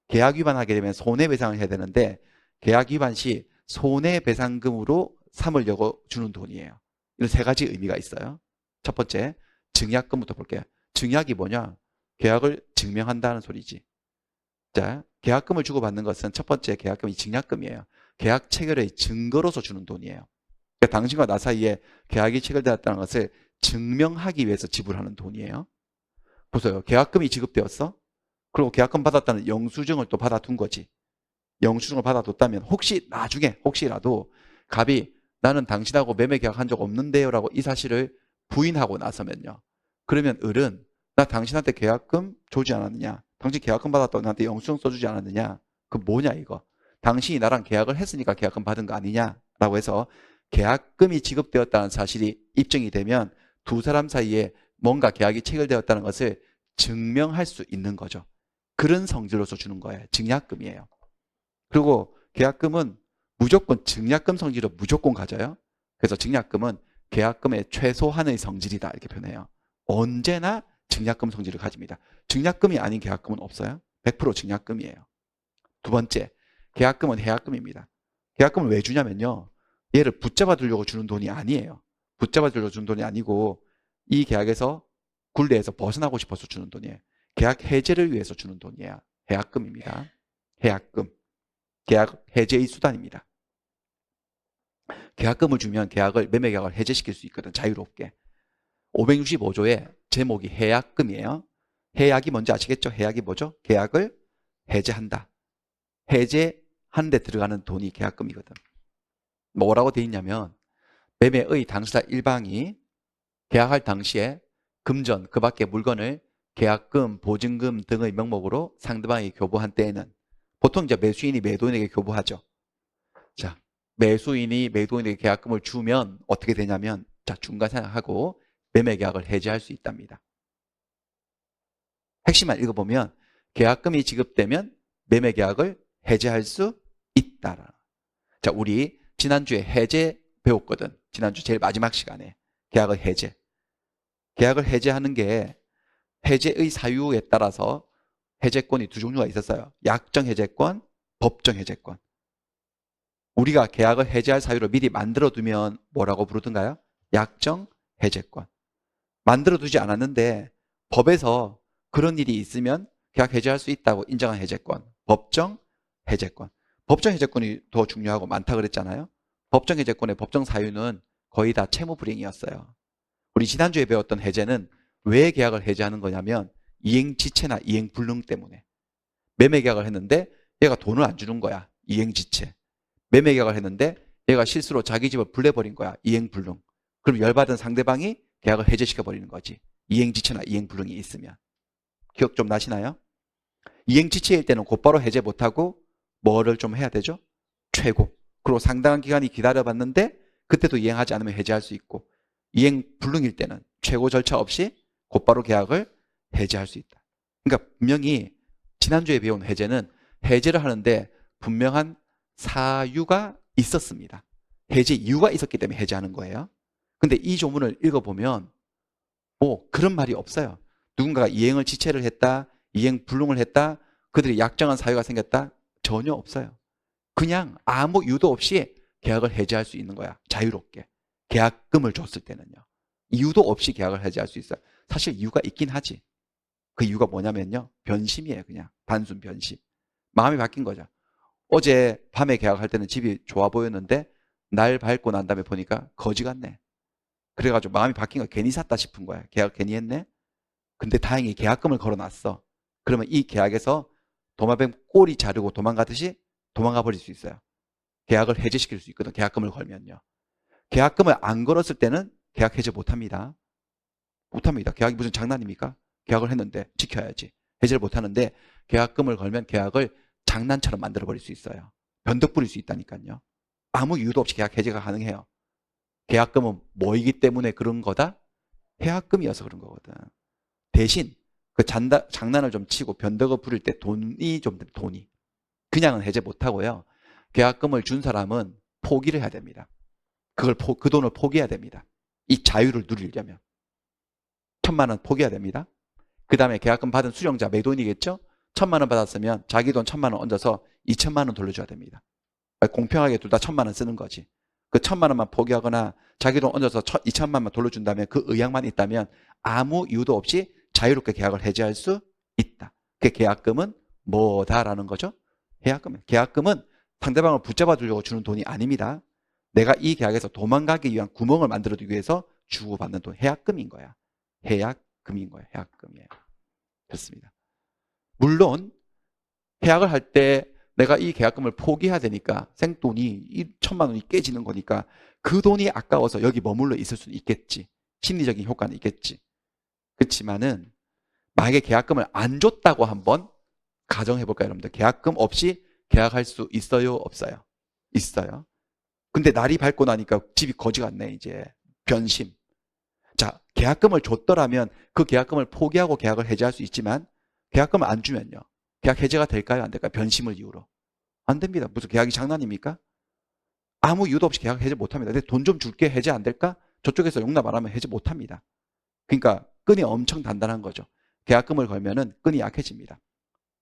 계약 위반하게 되면 손해배상을 해야 되는데 계약 위반 시 손해배상금으로 삼으려고 주는 돈이에요. 이런 세 가지 의미가 있어요. 첫 번째, 증약금부터 볼게요. 증약이 뭐냐? 계약을 증명한다는 소리지. 자, 계약금을 주고받는 것은 첫 번째 계약금이 증약금이에요. 계약 체결의 증거로서 주는 돈이에요. 그러니까 당신과 나 사이에 계약이 체결되었다는 것을 증명하기 위해서 지불하는 돈이에요. 보세요. 계약금이 지급되었어? 그리고 계약금 받았다는 영수증을 또 받아둔 거지. 영수증을 받아뒀다면 혹시 나중에 혹시라도 갑이 나는 당신하고 매매 계약한 적 없는데요 라고 이 사실을 부인하고 나서면요. 그러면 을은 나 당신한테 계약금 주지 않았느냐? 당신 계약금 받았다고 나한테 영수증 써주지 않았느냐? 그 뭐냐 이거? 당신이 나랑 계약을 했으니까 계약금 받은 거 아니냐? 라고 해서 계약금이 지급되었다는 사실이 입증이 되면 두 사람 사이에 뭔가 계약이 체결되었다는 것을 증명할 수 있는 거죠. 그런 성질로서 주는 거예요. 증약금이에요. 그리고 계약금은 무조건 증약금 성질을 무조건 가져요. 그래서 증약금은 계약금의 최소한의 성질이다 이렇게 표현해요. 언제나 증약금 성질을 가집니다. 증약금이 아닌 계약금은 없어요. 100% 증약금이에요. 두 번째, 계약금은 해약금입니다. 계약금을 왜 주냐면요. 얘를 붙잡아 두려고 주는 돈이 아니에요. 붙잡아 두려고 주는 돈이 아니고 이 계약에서 굴레에서 벗어나고 싶어서 주는 돈이에요. 계약 해제를 위해서 주는 돈이에요. 해약금입니다. 해약금. 계약 해제의 수단입니다. 계약금을 주면 매매 계약을 해제시킬 수 있거든. 자유롭게. 565조의 제목이 해약금이에요. 해약이 뭔지 아시겠죠? 해약이 뭐죠? 계약을 해제한다. 해제하는 데 들어가는 돈이 계약금이거든. 뭐라고 돼 있냐면 매매의 당사자 일방이 계약할 당시에 금전, 그 밖의 물건을 계약금, 보증금 등의 명목으로 상대방이 교부한 때에는 보통 이제 매수인이 매도인에게 교부하죠. 자, 매수인이 매도인에게 계약금을 주면 어떻게 되냐면, 자, 중간 생각하고 매매 계약을 해지할 수 있답니다. 핵심만 읽어보면 계약금이 지급되면 매매 계약을 해지할 수 있다. 자, 우리 지난주에 해제 배웠거든. 지난주 제일 마지막 시간에 계약을 해제. 계약을 해제하는 게 해제의 사유에 따라서 해제권이 두 종류가 있었어요. 약정 해제권, 법정 해제권. 우리가 계약을 해제할 사유를 미리 만들어두면 뭐라고 부르던가요? 약정 해제권. 만들어두지 않았는데 법에서 그런 일이 있으면 계약 해제할 수 있다고 인정한 해제권. 법정 해제권. 법정 해제권이 더 중요하고 많다 그랬잖아요. 법정 해제권의 법정 사유는 거의 다 채무 불이행이었어요. 우리 지난주에 배웠던 해제는 왜 계약을 해제하는 거냐면 이행지체나 이행불능 때문에. 매매 계약을 했는데 얘가 돈을 안 주는 거야. 이행지체. 매매 계약을 했는데 얘가 실수로 자기 집을 불내버린 거야. 이행불능. 그럼 열받은 상대방이 계약을 해제시켜버리는 거지. 이행지체나 이행불능이 있으면. 기억 좀 나시나요? 이행지체일 때는 곧바로 해제 못하고 뭐를 좀 해야 되죠? 최고. 그리고 상당한 기간이 기다려봤는데 그때도 이행하지 않으면 해제할 수 있고, 이행불능일 때는 최고 절차 없이 곧바로 계약을 해제할 수 있다. 그러니까 분명히 지난주에 배운 해제는 해제를 하는데 분명한 사유가 있었습니다. 해제 이유가 있었기 때문에 해제하는 거예요. 근데 이 조문을 읽어보면 뭐 그런 말이 없어요. 누군가가 이행을 지체를 했다, 이행 불능을 했다, 그들이 약정한 사유가 생겼다, 전혀 없어요. 그냥 아무 이유도 없이 계약을 해제할 수 있는 거야. 자유롭게. 계약금을 줬을 때는요. 이유도 없이 계약을 해제할 수 있어요. 사실 이유가 있긴 하지. 그 이유가 뭐냐면요. 변심이에요. 그냥 단순 변심. 마음이 바뀐 거죠. 어제 밤에 계약할 때는 집이 좋아 보였는데 날 밟고 난 다음에 보니까 거지 같네. 그래가지고 마음이 바뀐 거야. 괜히 샀다 싶은 거야. 계약 괜히 했네. 근데 다행히 계약금을 걸어놨어. 그러면 이 계약에서 도마뱀 꼬리 자르고 도망가듯이 도망가 버릴 수 있어요. 계약을 해제시킬 수 있거든. 계약금을 걸면요. 계약금을 안 걸었을 때는 계약 해제 못합니다. 못합니다. 계약이 무슨 장난입니까? 계약을 했는데 지켜야지. 해제를 못하는데 계약금을 걸면 계약을 장난처럼 만들어버릴 수 있어요. 변덕 부릴 수 있다니까요. 아무 이유도 없이 계약 해제가 가능해요. 계약금은 뭐이기 때문에 그런 거다? 계약금이어서 그런 거거든. 대신 그 장난을 좀 치고 변덕을 부릴 때 돈이 좀 돼, 돈이. 그냥은 해제 못하고요. 계약금을 준 사람은 포기를 해야 됩니다. 그 돈을 포기해야 됩니다. 이 자유를 누리려면. 1,000만 원 포기해야 됩니다. 그 다음에 계약금 받은 수령자 매도인이겠죠? 1,000만 원 받았으면 자기 돈 1,000만 원 얹어서 2,000만 원 돌려줘야 됩니다. 공평하게 둘 다 1,000만 원 쓰는 거지. 그 1,000만 원만 포기하거나 자기 돈 얹어서 2,000만 원만 돌려준다면 그 의향만 있다면 아무 이유도 없이 자유롭게 계약을 해지할 수 있다. 그 계약금은 뭐다라는 거죠? 계약금은 상대방을 붙잡아 두려고 주는 돈이 아닙니다. 내가 이 계약에서 도망가기 위한 구멍을 만들어두기 위해서 주고받는 돈, 해약금인 거야. 해약금인 거예요. 해약금이에요. 그렇습니다. 물론 계약을 할 때 내가 이 계약금을 포기해야 되니까 생돈이 이 1,000만 원이 깨지는 거니까 그 돈이 아까워서 여기 머물러 있을 수는 있겠지. 심리적인 효과는 있겠지. 그렇지만은 만약에 계약금을 안 줬다고 한번 가정해 볼까요, 여러분들? 계약금 없이 계약할 수 있어요, 없어요? 있어요. 근데 날이 밝고 나니까 집이 거지 같네, 이제. 변심. 자, 계약금을 줬더라면 그 계약금을 포기하고 계약을 해지할 수 있지만 계약금을 안 주면요. 계약 해제가 될까요, 안 될까요? 변심을 이유로. 안 됩니다. 무슨 계약이 장난입니까? 아무 이유도 없이 계약 해제 못 합니다. 근데 돈 좀 줄게 해제 안 될까? 저쪽에서 용납 안 하면 해제 못 합니다. 그러니까 끈이 엄청 단단한 거죠. 계약금을 걸면은 끈이 약해집니다.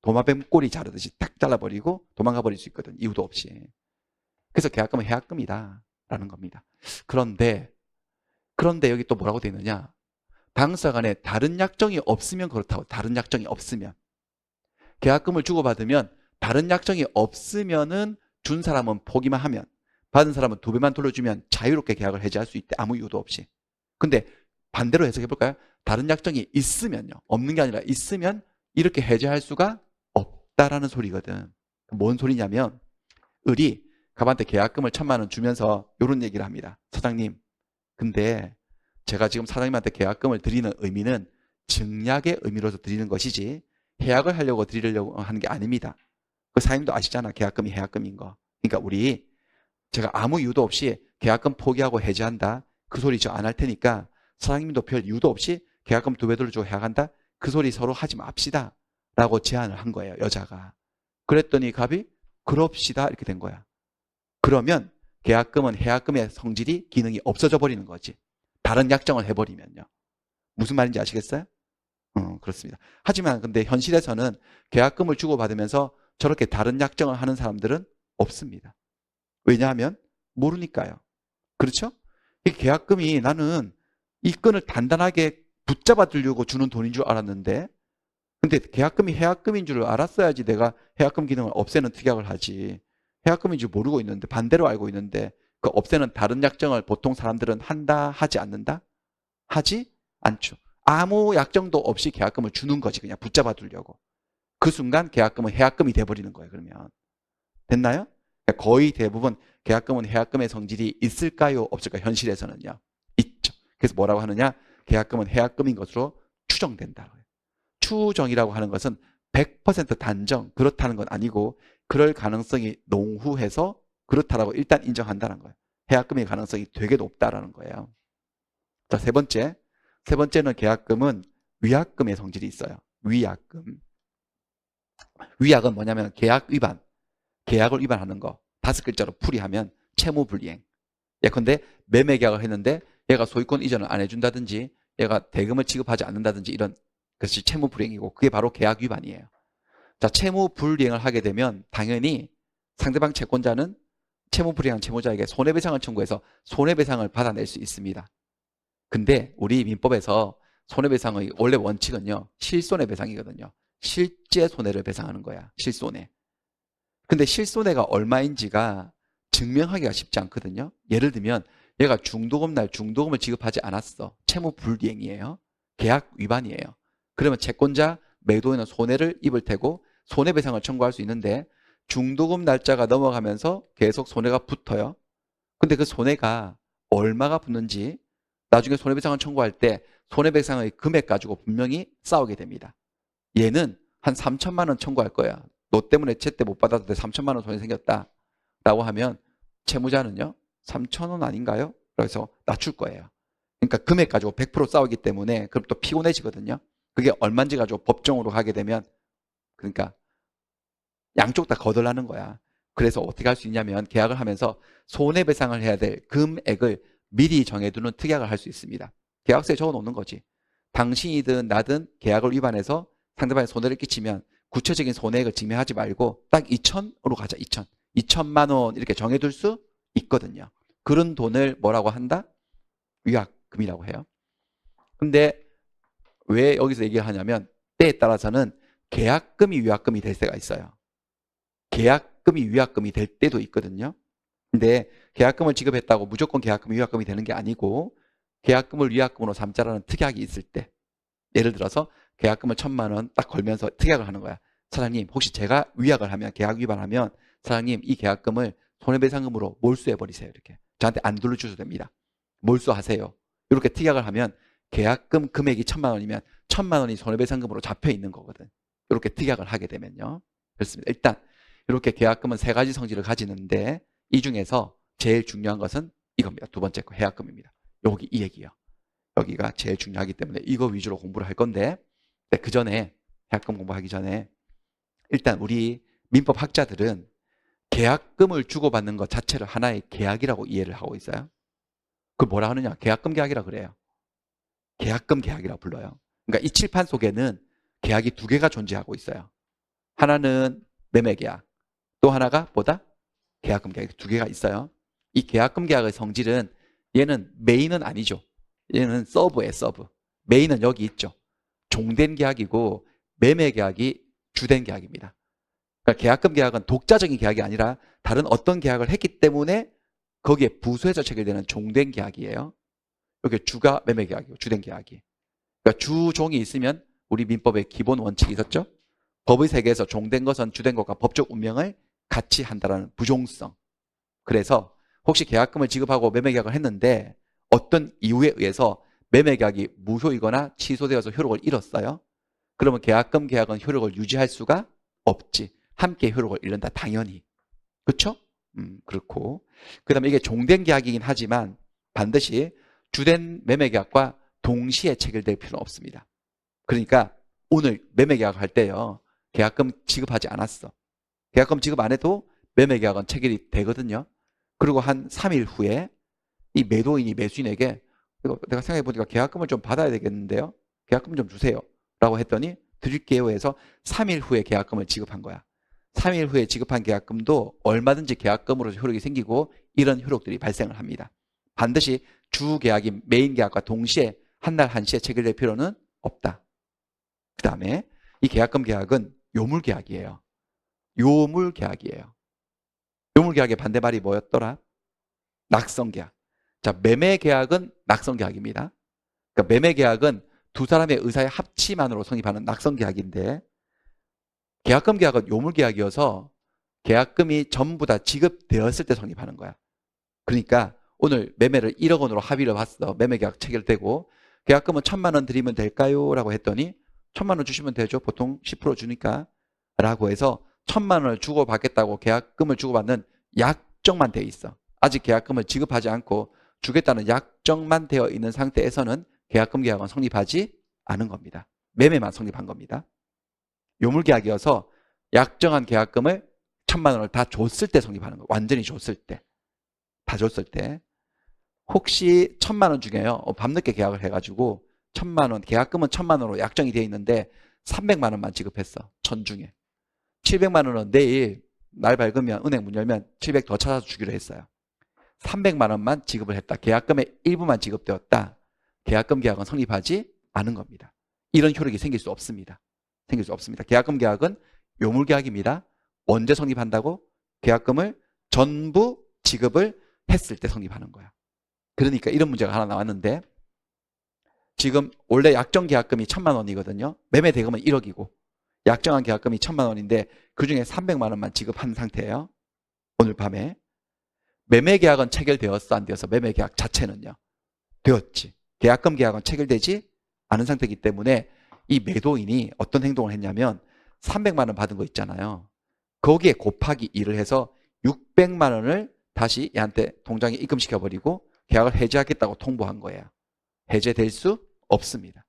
도마뱀 꼬리 자르듯이 딱 잘라버리고 도망가 버릴 수 있거든. 이유도 없이. 그래서 계약금은 해약금이다라는 겁니다. 그런데 여기 또 뭐라고 되어 있느냐? 당사 간에 다른 약정이 없으면 그렇다고. 다른 약정이 없으면. 계약금을 주고받으면 다른 약정이 없으면은 준 사람은 포기만 하면, 받은 사람은 2배만 돌려주면 자유롭게 계약을 해지할 수 있대. 아무 이유도 없이. 근데 반대로 해석해 볼까요? 다른 약정이 있으면요. 없는 게 아니라 있으면 이렇게 해지할 수가 없다라는 소리거든. 뭔 소리냐면 을이 갑한테 계약금을 1,000만 원 주면서 이런 얘기를 합니다. 사장님, 근데 제가 지금 사장님한테 계약금을 드리는 의미는 증약의 의미로서 드리는 것이지 해약을 하려고 드리려고 하는 게 아닙니다. 그 사장님도 아시잖아. 계약금이 해약금인 거. 그러니까 제가 아무 이유도 없이 계약금 포기하고 해지한다. 그 소리 저 안 할 테니까 사장님도 별 이유도 없이 계약금 2배 돌려주고 해약한다. 그 소리 서로 하지 맙시다. 라고 제안을 한 거예요. 여자가. 그랬더니 갑이 그럽시다. 이렇게 된 거야. 그러면 계약금은 해약금의 성질이 기능이 없어져 버리는 거지. 다른 약정을 해버리면요. 무슨 말인지 아시겠어요? 그렇습니다. 하지만 근데 현실에서는 계약금을 주고받으면서 저렇게 다른 약정을 하는 사람들은 없습니다. 왜냐하면 모르니까요. 그렇죠? 이 계약금이 나는 이 건을 단단하게 붙잡아 두려고 주는 돈인 줄 알았는데, 근데 계약금이 해약금인 줄 알았어야지 내가 해약금 기능을 없애는 특약을 하지. 해약금인 줄 모르고 있는데, 반대로 알고 있는데, 그 없애는 다른 약정을 보통 사람들은 한다, 하지 않는다? 하지 않죠. 아무 약정도 없이 계약금을 주는 거지. 그냥 붙잡아 두려고. 그 순간 계약금은 해약금이 돼버리는 거예요. 그러면. 됐나요? 거의 대부분 계약금은 해약금의 성질이 있을까요? 없을까요? 현실에서는요. 있죠. 그래서 뭐라고 하느냐? 계약금은 해약금인 것으로 추정된다. 추정이라고 하는 것은 100% 단정, 그렇다는 건 아니고 그럴 가능성이 농후해서 그렇다라고 일단 인정한다는 거예요. 해약금의 가능성이 되게 높다라는 거예요. 자, 세 번째는 계약금은 위약금의 성질이 있어요. 위약금. 위약은 뭐냐면 계약 위반, 계약을 위반하는 거. 5글자로 풀이하면 채무불이행. 예컨대 매매 계약을 했는데 얘가 소유권 이전을 안 해준다든지 얘가 대금을 지급하지 않는다든지 이런 것이 채무불이행이고 그게 바로 계약 위반이에요. 자, 채무불이행을 하게 되면 당연히 상대방 채권자는 채무불이행한 채무자에게 손해배상을 청구해서 손해배상을 받아낼 수 있습니다. 근데 우리 민법에서 손해배상의 원래 원칙은요, 실손해배상이거든요. 실제 손해를 배상하는 거야. 실손해. 근데 실손해가 얼마인지가 증명하기가 쉽지 않거든요. 예를 들면 얘가 중도금 날 중도금을 지급하지 않았어. 채무불이행이에요. 계약 위반이에요. 그러면 채권자 매도인은 손해를 입을 테고 손해배상을 청구할 수 있는데 중도금 날짜가 넘어가면서 계속 손해가 붙어요. 근데 그 손해가 얼마가 붙는지 나중에 손해배상을 청구할 때 손해배상의 금액 가지고 분명히 싸우게 됩니다. 얘는 한 3천만 원 청구할 거야. 너 때문에 제때 못 받았는데 3천만 원 손해 생겼다. 라고 하면 채무자는요. 3천 원 아닌가요? 그래서 낮출 거예요. 그러니까 금액 가지고 100% 싸우기 때문에 그럼 또 피곤해지거든요. 그게 얼마인지 가지고 법정으로 가게 되면 그러니까 양쪽 다 거덜나는 거야. 그래서 어떻게 할 수 있냐면 계약을 하면서 손해배상을 해야 될 금액을 미리 정해두는 특약을 할 수 있습니다. 계약서에 적어놓는 거지. 당신이든 나든 계약을 위반해서 상대방에 손해를 끼치면 구체적인 손해액을 증명하지 말고 딱 2천으로 가자. 2천. 2천만 원 이렇게 정해둘 수 있거든요. 그런 돈을 뭐라고 한다? 위약금이라고 해요. 근데 왜 여기서 얘기를 하냐면 때에 따라서는 계약금이 위약금이 될 때가 있어요. 계약금이 위약금이 될 때도 있거든요. 근데 계약금을 지급했다고 무조건 계약금이 위약금이 되는 게 아니고 계약금을 위약금으로 삼자라는 특약이 있을 때 예를 들어서 계약금을 1,000만 원 딱 걸면서 특약을 하는 거야. 사장님 혹시 제가 위약을 하면 계약 위반하면 사장님 이 계약금을 손해배상금으로 몰수해버리세요. 이렇게 저한테 안 돌려주셔도 됩니다. 몰수하세요. 이렇게 특약을 하면 계약금 금액이 1,000만 원이면 1,000만 원이 손해배상금으로 잡혀 있는 거거든. 이렇게 특약을 하게 되면요. 그렇습니다. 일단 이렇게 계약금은 3가지 성질을 가지는데 이 중에서 제일 중요한 것은 이겁니다. 두 번째 거 해약금입니다. 여기 이 얘기요. 여기가 제일 중요하기 때문에 이거 위주로 공부를 할 건데 그 전에 해약금 공부하기 전에 일단 우리 민법 학자들은 계약금을 주고받는 것 자체를 하나의 계약이라고 이해를 하고 있어요. 그걸 뭐라 하느냐? 계약금 계약이라 그래요. 계약금 계약이라고 불러요. 그러니까 이 칠판 속에는 계약이 2개가 존재하고 있어요. 하나는 매매 계약, 또 하나가 뭐다? 계약금 계약 2개가 있어요. 이 계약금 계약의 성질은 얘는 메인은 아니죠. 얘는 서브예요, 서브. 메인은 여기 있죠. 종된 계약이고 매매 계약이 주된 계약입니다. 그러니까 계약금 계약은 독자적인 계약이 아니라 다른 어떤 계약을 했기 때문에 거기에 부수해서 체결되는 종된 계약이에요. 여기 주가 매매 계약이고 주된 계약이. 그러니까 주종이 있으면 우리 민법의 기본 원칙이 있었죠. 법의 세계에서 종된 것은 주된 것과 법적 운명을 같이 한다는 부종성. 그래서 혹시 계약금을 지급하고 매매 계약을 했는데 어떤 이유에 의해서 매매 계약이 무효이거나 취소되어서 효력을 잃었어요. 그러면 계약금 계약은 효력을 유지할 수가 없지. 함께 효력을 잃는다. 당연히. 그렇죠? 그렇고. 그 다음에 이게 종된 계약이긴 하지만 반드시 주된 매매 계약과 동시에 체결될 필요는 없습니다. 그러니까 오늘 매매 계약할 때요. 계약금 지급하지 않았어. 계약금 지급 안 해도 매매 계약은 체결이 되거든요. 그리고 한 3일 후에 이 매도인이 매수인에게 이거 내가 생각해 보니까 계약금을 좀 받아야 되겠는데요. 계약금 좀 주세요. 라고 했더니 드릴게요 해서 3일 후에 계약금을 지급한 거야. 3일 후에 지급한 계약금도 얼마든지 계약금으로서 효력이 생기고 이런 효력들이 발생을 합니다. 반드시 주 계약인 메인 계약과 동시에 한 날 한시에 체결될 필요는 없다. 그 다음에 이 계약금 계약은 요물 계약이에요. 요물 계약이에요. 요물 계약의 반대말이 뭐였더라? 낙성 계약. 자, 매매 계약은 낙성 계약입니다. 그러니까 매매 계약은 두 사람의 의사의 합치만으로 성립하는 낙성 계약인데 계약금 계약은 요물 계약이어서 계약금이 전부 다 지급되었을 때 성립하는 거야. 그러니까 오늘 매매를 1억 원으로 합의를 봤어. 매매 계약 체결되고 계약금은 1,000만 원 드리면 될까요? 라고 했더니 1,000만 원 주시면 되죠. 보통 10% 주니까. 라고 해서 1,000만 원을 주고받겠다고 계약금을 주고받는 약정만 돼 있어. 아직 계약금을 지급하지 않고 주겠다는 약정만 되어 있는 상태에서는 계약금 계약은 성립하지 않은 겁니다. 매매만 성립한 겁니다. 요물계약이어서 약정한 계약금을 1,000만 원을 다 줬을 때 성립하는 거예요. 완전히 줬을 때. 다 줬을 때. 혹시 1,000만 원 중에요. 밤늦게 계약을 해가지고 1,000만 원, 계약금은 1,000만 원으로 약정이 되어 있는데 300만 원만 지급했어. 전 중에. 700만 원은 내일 날 밝으면 은행 문 열면 700 더 찾아서 주기로 했어요. 300만 원만 지급을 했다. 계약금의 일부만 지급되었다. 계약금 계약은 성립하지 않은 겁니다. 이런 효력이 생길 수 없습니다. 생길 수 없습니다. 계약금 계약은 요물 계약입니다. 언제 성립한다고? 계약금을 전부 지급을 했을 때 성립하는 거야. 그러니까 이런 문제가 하나 나왔는데 지금 원래 약정 계약금이 1,000만 원이거든요. 매매 대금은 1억이고 약정한 계약금이 1,000만 원인데 그중에 300만 원만 지급한 상태예요. 오늘 밤에. 매매 계약은 체결되었어? 안 되었어? 매매 계약 자체는요. 되었지. 계약금 계약은 체결되지 않은 상태이기 때문에 이 매도인이 어떤 행동을 했냐면 300만 원 받은 거 있잖아요. 거기에 곱하기 2를 해서 600만 원을 다시 얘한테 통장에 입금시켜버리고 계약을 해지하겠다고 통보한 거예요. 해제될 수 없습니다.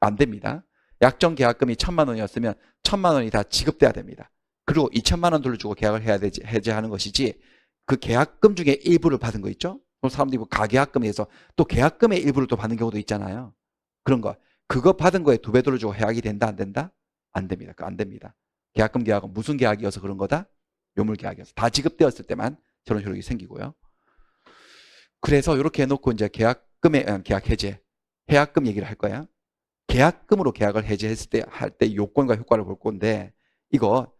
안 됩니다. 약정 계약금이 1,000만 원이었으면 1,000만 원이 다 지급돼야 됩니다. 그리고 2,000만 원 돌려주고 계약을 해야 되지, 해제하는 것이지 그 계약금 중에 일부를 받은 거 있죠? 또 사람들이 뭐 가계약금에서 또 계약금의 일부를 또 받는 경우도 있잖아요. 그런 거. 그거 받은 거에 2배 돌려주고 계약이 된다, 안 된다? 안 됩니다. 안 됩니다. 계약금 계약은 무슨 계약이어서 그런 거다? 요물 계약이어서. 다 지급되었을 때만 저런 효력이 생기고요. 그래서 이렇게 해놓고 이제 계약 해제, 해약금 얘기를 할 거야. 계약금으로 계약을 해제했을 때 할 때 요건과 효과를 볼 건데 이거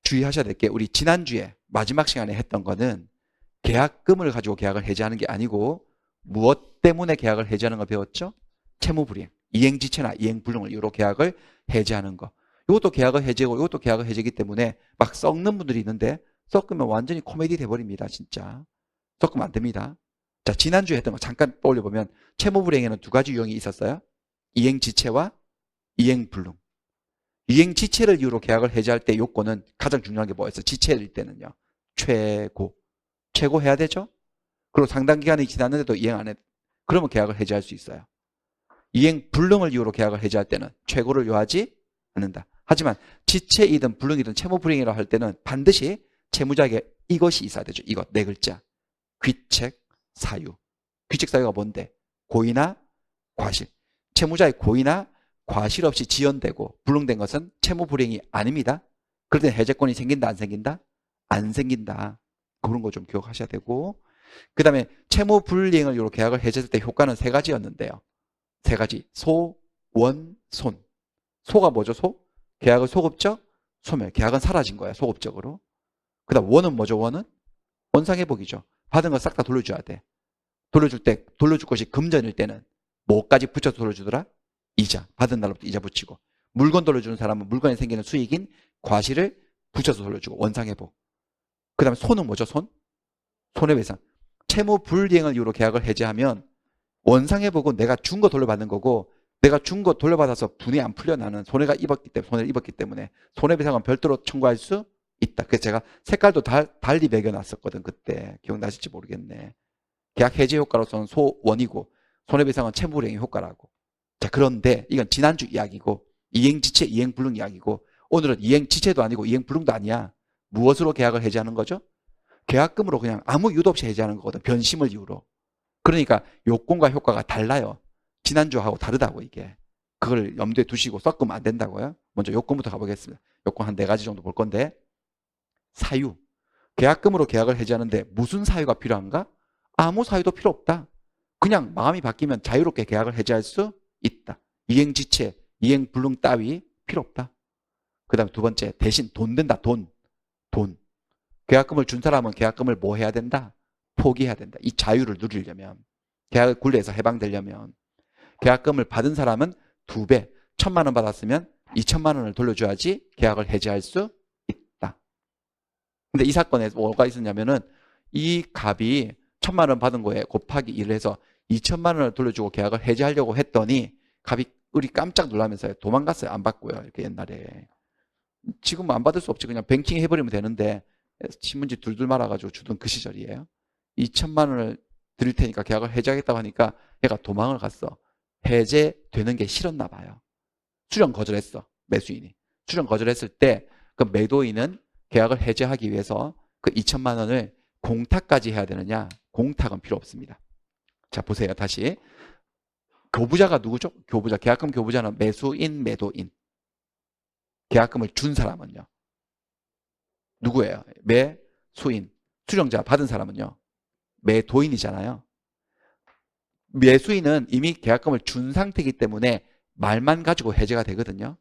주의하셔야 될 게 우리 지난주에 마지막 시간에 했던 거는 계약금을 가지고 계약을 해제하는 게 아니고 무엇 때문에 계약을 해제하는 걸 배웠죠? 채무불이행, 이행지체나 이행불능을 이유로 계약을 해제하는 거. 이것도 계약을 해제고 이것도 계약을 해제이기 때문에 막 썩는 분들이 있는데 썩으면 완전히 코미디 돼버립니다. 진짜. 섞으면 안 됩니다. 자, 지난주에 했던 거 잠깐 떠올려보면 채무불이행에는 2가지 유형이 있었어요. 이행지체와 이행불능. 이행지체를 이유로 계약을 해제할 때 요건은 가장 중요한 게 뭐였어요? 지체일 때는요. 최고 해야 되죠? 그리고 상당 기간이 지났는데도 이행 안 해. 그러면 계약을 해제할 수 있어요. 이행불능을 이유로 계약을 해제할 때는 최고를 요하지 않는다. 하지만 지체이든 불능이든 채무불이행이라고 할 때는 반드시 채무자에게 이것이 있어야 되죠. 이것, 4글자. 귀책, 사유. 귀책, 사유가 뭔데? 고의나 과실. 채무자의 고의나 과실 없이 지연되고 불능된 것은 채무불이행이 아닙니다. 그럴 때 해제권이 생긴다, 안 생긴다? 안 생긴다. 그런 거 좀 기억하셔야 되고, 그 다음에 채무불이행을 이유로 계약을 해제했을 때 효과는 3가지였는데요. 3가지. 소, 원, 손. 소가 뭐죠? 소? 계약을 소급적, 소멸. 계약은 사라진 거야, 소급적으로. 그 다음 원은 뭐죠? 원은? 원상회복이죠. 받은 거 싹 다 돌려줘야 돼. 돌려줄 것이 금전일 때는 뭐까지 붙여서 돌려주더라? 이자. 받은 날로부터 이자 붙이고. 물건 돌려주는 사람은 물건에 생기는 수익인 과실을 붙여서 돌려주고. 원상회복. 그 다음에 손은 뭐죠? 손? 손해배상. 채무 불이행을 이유로 계약을 해제하면 원상회복은 내가 준 거 돌려받는 거고 내가 준 거 돌려받아서 분이 안 풀려 나는 손해를 입었기 때문에 손해배상은 별도로 청구할 수 있다. 그래서 제가 색깔도 달리 매겨놨었거든. 그때 기억나실지 모르겠네. 계약 해지 효과로서는 소원이고 손해배상은 채무불이행의 효과라고. 자, 그런데 이건 지난주 이야기고 이행지체, 이행불능 이야기고 오늘은 이행지체도 아니고 이행불능도 아니야. 무엇으로 계약을 해지하는 거죠? 계약금으로 그냥 아무 이유도 없이 해지하는 거거든. 변심을 이유로. 그러니까 요건과 효과가 달라요. 지난주하고 다르다고 이게. 그걸 염두에 두시고 섞으면 안 된다고요. 먼저 요건부터 가보겠습니다. 요건 한 4가지 정도 볼 건데 사유. 계약금으로 계약을 해지하는데 무슨 사유가 필요한가? 아무 사유도 필요 없다. 그냥 마음이 바뀌면 자유롭게 계약을 해지할 수 있다. 이행지체, 이행불능 따위 필요 없다. 그 다음에 두 번째, 대신 돈 든다. 돈. 계약금을 준 사람은 계약금을 뭐 해야 된다? 포기해야 된다. 이 자유를 누리려면, 계약을 굴레에서 해방되려면. 계약금을 받은 사람은 2배, 1,000만 원 받았으면 2,000만 원을 돌려줘야지 계약을 해지할 수 있다. 근데 이 사건에 뭐가 있었냐면은 이 갑이 1,000만 원 받은 거에 곱하기 1을 해서 2,000만 원을 돌려주고 계약을 해지하려고 했더니 갑이 을이 깜짝 놀라면서 도망갔어요. 안 받고요. 이렇게 옛날에. 지금은 안 받을 수 없지. 그냥 뱅킹 해버리면 되는데 신문지 둘둘 말아가지고 주던 그 시절이에요. 2,000만 원을 드릴 테니까 계약을 해지하겠다고 하니까 얘가 도망을 갔어. 해제되는 게 싫었나 봐요. 수령 거절했어. 매수인이. 수령 거절했을 때 그 매도인은 계약을 해제하기 위해서 그 2,000만 원을 공탁까지 해야 되느냐? 공탁은 필요 없습니다. 자, 보세요. 다시. 교부자가 누구죠? 교부자. 계약금 교부자는 매수인, 매도인. 계약금을 준 사람은요. 누구예요? 매수인. 수령자 받은 사람은요. 매도인이잖아요. 매수인은 이미 계약금을 준 상태이기 때문에 말만 가지고 해제가 되거든요.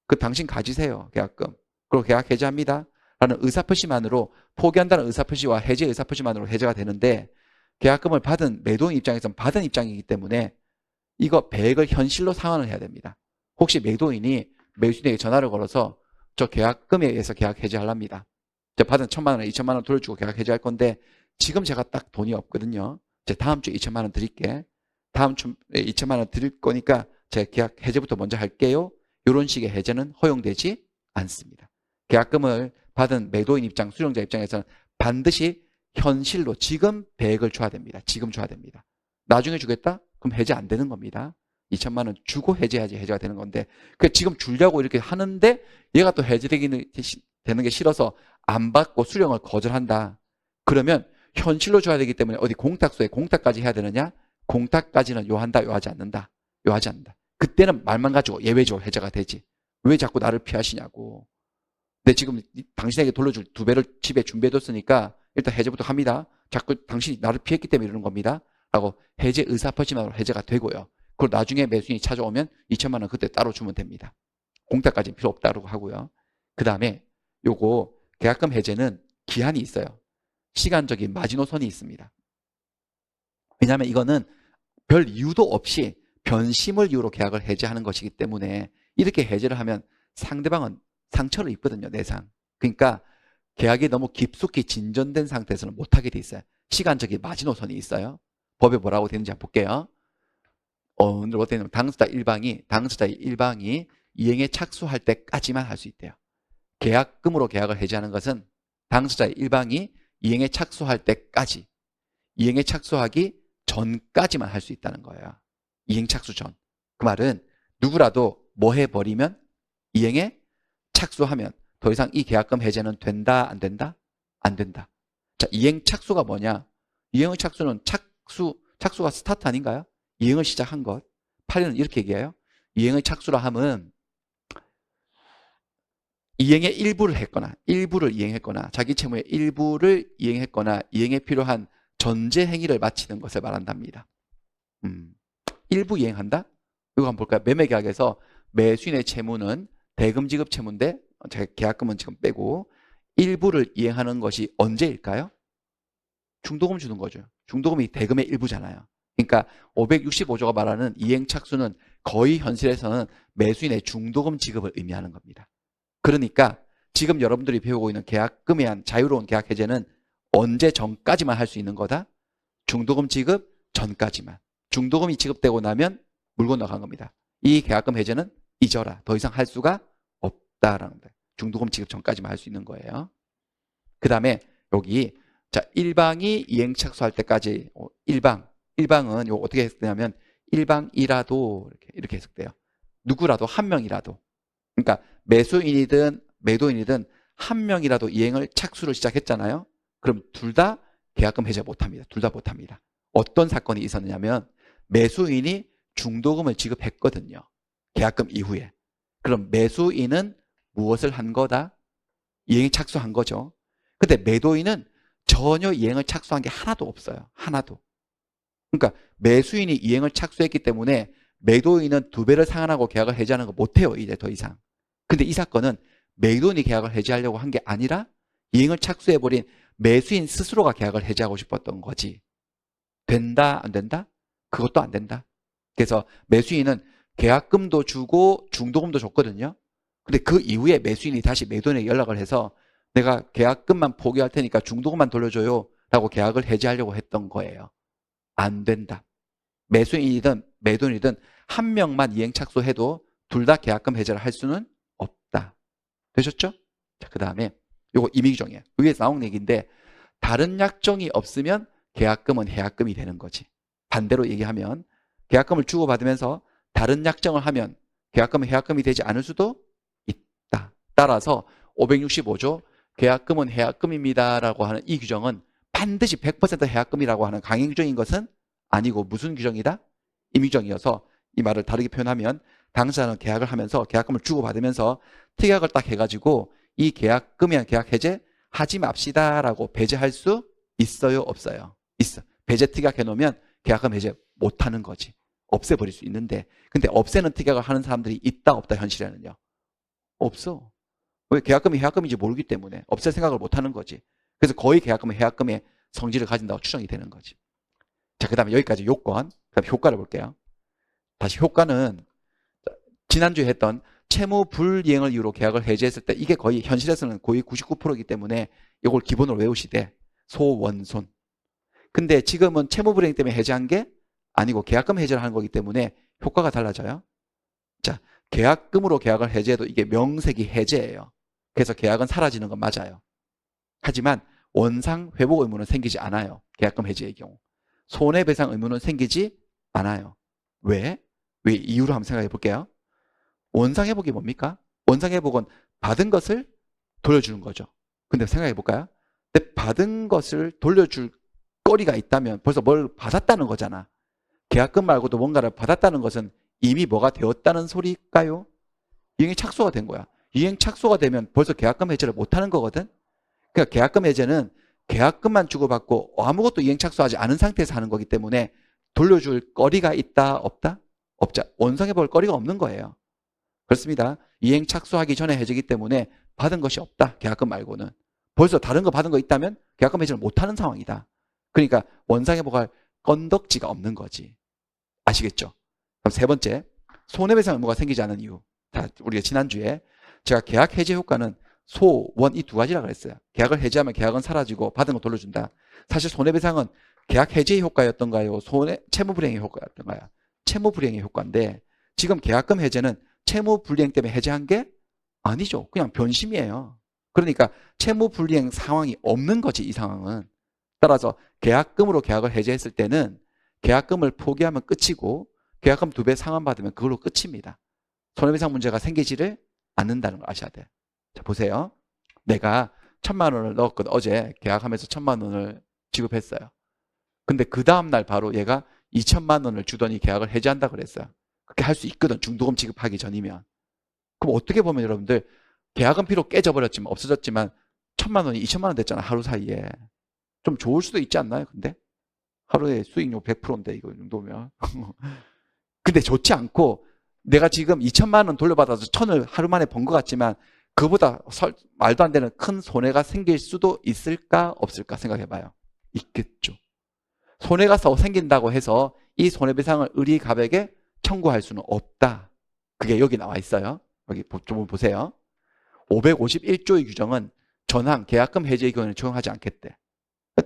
그 당신 가지세요. 계약금. 그리고 계약 해제합니다. 라는 의사표시만으로 포기한다는 의사표시와 해제 의사표시만으로 해제가 되는데 계약금을 받은 매도인 입장에서는 받은 입장이기 때문에 이거 배액을 현실로 상환을 해야 됩니다. 혹시 매도인이 매수인에게 전화를 걸어서 저 계약금에 의해서 계약 해제하랍니다. 받은 1,000만 원, 2,000만 원 돌려주고 계약 해제할 건데 지금 제가 딱 돈이 없거든요. 다음 주에 2,000만 원 드릴게. 다음 주에 2,000만 원 드릴 거니까 제가 계약 해제부터 먼저 할게요. 이런 식의 해제는 허용되지 않습니다. 계약금을 받은 매도인 입장, 수령자 입장에서는 반드시 현실로 지금 배액을 줘야 됩니다. 지금 줘야 됩니다. 나중에 주겠다? 그럼 해제 안 되는 겁니다. 2,000만 원 주고 해제해야지 해제가 되는 건데 지금 주려고 이렇게 하는데 얘가 또 해제되는 게 싫어서 안 받고 수령을 거절한다. 그러면 현실로 줘야 되기 때문에 어디 공탁소에 공탁까지 해야 되느냐? 공탁까지는 요한다, 요하지 않는다. 요하지 않는다. 그때는 말만 가지고 예외적으로 해제가 되지. 왜 자꾸 나를 피하시냐고. 근데 지금 당신에게 돌려줄 2배를 집에 준비해뒀으니까 일단 해제부터 합니다. 자꾸 당신이 나를 피했기 때문에 이러는 겁니다. 라고 해제 의사표시만으로 해제가 되고요. 그리고 나중에 매수인이 찾아오면 2,000만 원 그때 따로 주면 됩니다. 공탁까지는 필요 없다고 하고요. 그 다음에 요거 계약금 해제는 기한이 있어요. 시간적인 마지노선이 있습니다. 왜냐하면 이거는 별 이유도 없이 변심을 이유로 계약을 해제하는 것이기 때문에 이렇게 해제를 하면 상대방은 상처를 입거든요. 내상. 그러니까 계약이 너무 깊숙이 진전된 상태에서는 못하게 돼 있어요. 시간적인 마지노선이 있어요. 법에 뭐라고 되는지 한번 볼게요. 오늘 어떻게 되냐면 당사자 일방이 이행에 착수할 때까지만 할 수 있대요. 계약금으로 계약을 해제하는 것은 당사자 일방이 이행에 착수할 때까지, 이행에 착수하기 전까지만 할 수 있다는 거예요. 이행 착수 전. 그 말은 누구라도 뭐 해버리면 이행에 착수하면 더 이상 이 계약금 해제는 된다, 안 된다? 안 된다. 자, 이행 착수가 뭐냐? 이행의 착수는 착수가 스타트 아닌가요? 이행을 시작한 것. 판례는 이렇게 얘기해요. 이행의 착수라 함은 이행의 일부를 했거나 일부를 이행했거나 자기 채무의 일부를 이행했거나 이행에 필요한 전제 행위를 마치는 것을 말한답니다. 일부 이행한다? 이거 한번 볼까요? 매매계약에서 매수인의 채무는 대금 지급 채무인데 계약금은 지금 빼고 일부를 이행하는 것이 언제일까요? 중도금 주는 거죠. 중도금이 대금의 일부잖아요. 그러니까 565조가 말하는 이행 착수는 거의 현실에서는 매수인의 중도금 지급을 의미하는 겁니다. 그러니까 지금 여러분들이 배우고 있는 계약금에 대한 자유로운 계약 해제는 언제 전까지만 할 수 있는 거다? 중도금 지급 전까지만. 중도금이 지급되고 나면 물 건너간 겁니다. 이 계약금 해제는 잊어라. 더 이상 할 수가 없다라는 거예요. 중도금 지급 전까지만 할 수 있는 거예요. 그 다음에 여기 자 일방이 이행 착수할 때까지 일방은 요 어떻게 해석되냐면 일방이라도 이렇게 해석돼요. 누구라도 한 명이라도 그러니까 매수인이든 매도인이든 한 명이라도 이행을 착수를 시작했잖아요. 그럼 둘 다 계약금 해제 못합니다. 둘 다 못합니다. 어떤 사건이 있었냐면 매수인이 중도금을 지급했거든요. 계약금 이후에. 그럼 매수인은 무엇을 한 거다? 이행에 착수한 거죠. 근데 매도인은 전혀 이행을 착수한 게 하나도 없어요. 하나도. 그러니까 매수인이 이행을 착수했기 때문에 매도인은 2배를 상환하고 계약을 해지하는 거 못해요. 이제 더 이상. 근데 이 사건은 매도인이 계약을 해지하려고 한 게 아니라 이행을 착수해버린 매수인 스스로가 계약을 해지하고 싶었던 거지. 된다? 안 된다? 그것도 안 된다. 그래서 매수인은 계약금도 주고 중도금도 줬거든요. 근데 그 이후에 매수인이 다시 매도인에게 연락을 해서 내가 계약금만 포기할 테니까 중도금만 돌려줘요 라고 계약을 해지하려고 했던 거예요. 안 된다. 매수인이든 매도인이든 한 명만 이행 착수해도 둘 다 계약금 해제를 할 수는 없다. 되셨죠? 자, 그 다음에 요거 임의규정이에요. 위에서 나온 얘기인데 다른 약정이 없으면 계약금은 해약금이 되는 거지. 반대로 얘기하면 계약금을 주고받으면서 다른 약정을 하면 계약금은 해약금이 되지 않을 수도 있다. 따라서 565조 계약금은 해약금입니다 라고 하는 이 규정은 반드시 100% 해약금이라고 하는 강행 규정인 것은 아니고 무슨 규정이다? 임의규정이어서 이 말을 다르게 표현하면 당사자는 계약을 하면서 계약금을 주고받으면서 특약을 딱 해가지고 이 계약금이나 계약 해제 하지 맙시다 라고 배제할 수 있어요? 없어요? 있어. 배제 특약 해놓으면 계약금 해제 못하는 거지. 없애버릴 수 있는데 근데 없애는 특약을 하는 사람들이 있다 없다 현실에는요? 없어. 왜? 계약금이 해약금인지 모르기 때문에 없앨 생각을 못하는 거지. 그래서 거의 계약금은 해약금의 성질을 가진다고 추정이 되는 거지. 자, 그 다음에 여기까지 요건. 그 다음에 효과를 볼게요. 다시 효과는 지난주에 했던 채무 불이행을 이유로 계약을 해지했을 때 이게 거의 현실에서는 거의 99%이기 때문에 이걸 기본으로 외우시되 소원손. 근데 지금은 채무 불이행 때문에 해지한 게 아니고 계약금 해지를 하는 거기 때문에 효과가 달라져요. 자, 계약금으로 계약을 해지해도 이게 명색이 해제예요. 그래서 계약은 사라지는 건 맞아요. 하지만 원상 회복 의무는 생기지 않아요. 계약금 해지의 경우. 손해배상 의무는 생기지 않아요. 왜? 왜 이유로 한번 생각해 볼게요. 원상회복이 뭡니까? 원상회복은 받은 것을 돌려주는 거죠. 근데 생각해 볼까요? 근데 받은 것을 돌려줄 거리가 있다면 벌써 뭘 받았다는 거잖아. 계약금 말고도 뭔가를 받았다는 것은 이미 뭐가 되었다는 소리일까요? 이행이 착수가 된 거야. 이행 착수가 되면 벌써 계약금 해제를 못하는 거거든. 그러니까 계약금 해제는 계약금만 주고받고 아무것도 이행 착수하지 않은 상태에서 하는 거기 때문에 돌려줄 거리가 있다 없다? 없자. 원상회복할 거리가 없는 거예요. 그렇습니다. 이행 착수하기 전에 해지기 때문에 받은 것이 없다. 계약금 말고는. 벌써 다른 거 받은 거 있다면 계약금 해지를 못하는 상황이다. 그러니까 원상회복할 건덕지가 없는 거지. 아시겠죠? 그럼 세 번째, 손해배상 의무가 생기지 않은 이유. 다 우리가 지난주에 제가 계약 해지 효과는 소, 원 이 두 가지라 그랬어요. 계약을 해지하면 계약은 사라지고 받은 거 돌려준다. 사실 손해배상은 계약 해지의 효과였던가요? 채무 불이행의 효과였던가요? 채무 불이행의 효과인데 지금 계약금 해제는 채무 불이행 때문에 해제한 게 아니죠. 그냥 변심이에요. 그러니까 채무 불이행 상황이 없는 거지 이 상황은. 따라서 계약금으로 계약을 해제했을 때는 계약금을 포기하면 끝이고 계약금 2배 상환받으면 그걸로 끝입니다. 손해배상 문제가 생기지를 않는다는 걸 아셔야 돼요. 자, 보세요. 내가 1,000만 원을 넣었거든. 어제 계약하면서 1,000만 원을 지급했어요. 근데 그 다음날 바로 얘가 2,000만 원을 주더니 계약을 해지한다 그랬어요. 그렇게 할 수 있거든. 중도금 지급하기 전이면. 그럼 어떻게 보면 여러분들 계약은 비록 깨져버렸지만 없어졌지만 1,000만 원이 2,000만 원 됐잖아. 하루 사이에. 좀 좋을 수도 있지 않나요? 근데 하루에 수익률 100%인데 이거 정도면. 근데 좋지 않고 내가 지금 2,000만 원 돌려받아서 1,000을 하루 만에 번 것 같지만 그보다 말도 안 되는 큰 손해가 생길 수도 있을까 없을까 생각해봐요. 있겠죠. 손해가 생긴다고 해서 이 손해배상을 의리가백에 청구할 수는 없다. 그게 여기 나와 있어요. 여기 좀 보세요. 551조의 규정은 전항 계약금 해지의 경우에는 적용하지 않겠대.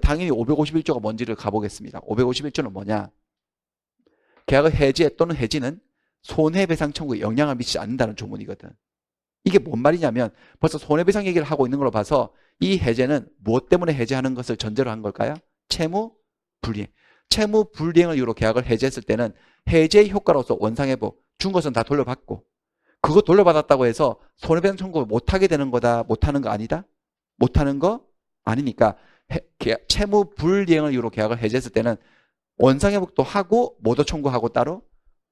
당연히 551조가 뭔지를 가보겠습니다. 551조는 뭐냐? 계약을 해지 또는 해지는 손해배상 청구에 영향을 미치지 않는다는 조문이거든. 이게 뭔 말이냐면 벌써 손해배상 얘기를 하고 있는 걸로 봐서 이 해제는 무엇 때문에 해제하는 것을 전제로 한 걸까요? 채무 불이행. 채무 불이행을 이유로 계약을 해제했을 때는 해제의 효과로서 원상회복 준 것은 다 돌려받고 그거 돌려받았다고 해서 손해배상 청구 못하게 되는 거다. 못하는 거 아니다? 못하는 거 아니니까 채무 불이행을 이유로 계약을 해제했을 때는 원상회복도 하고 모두 청구하고 따로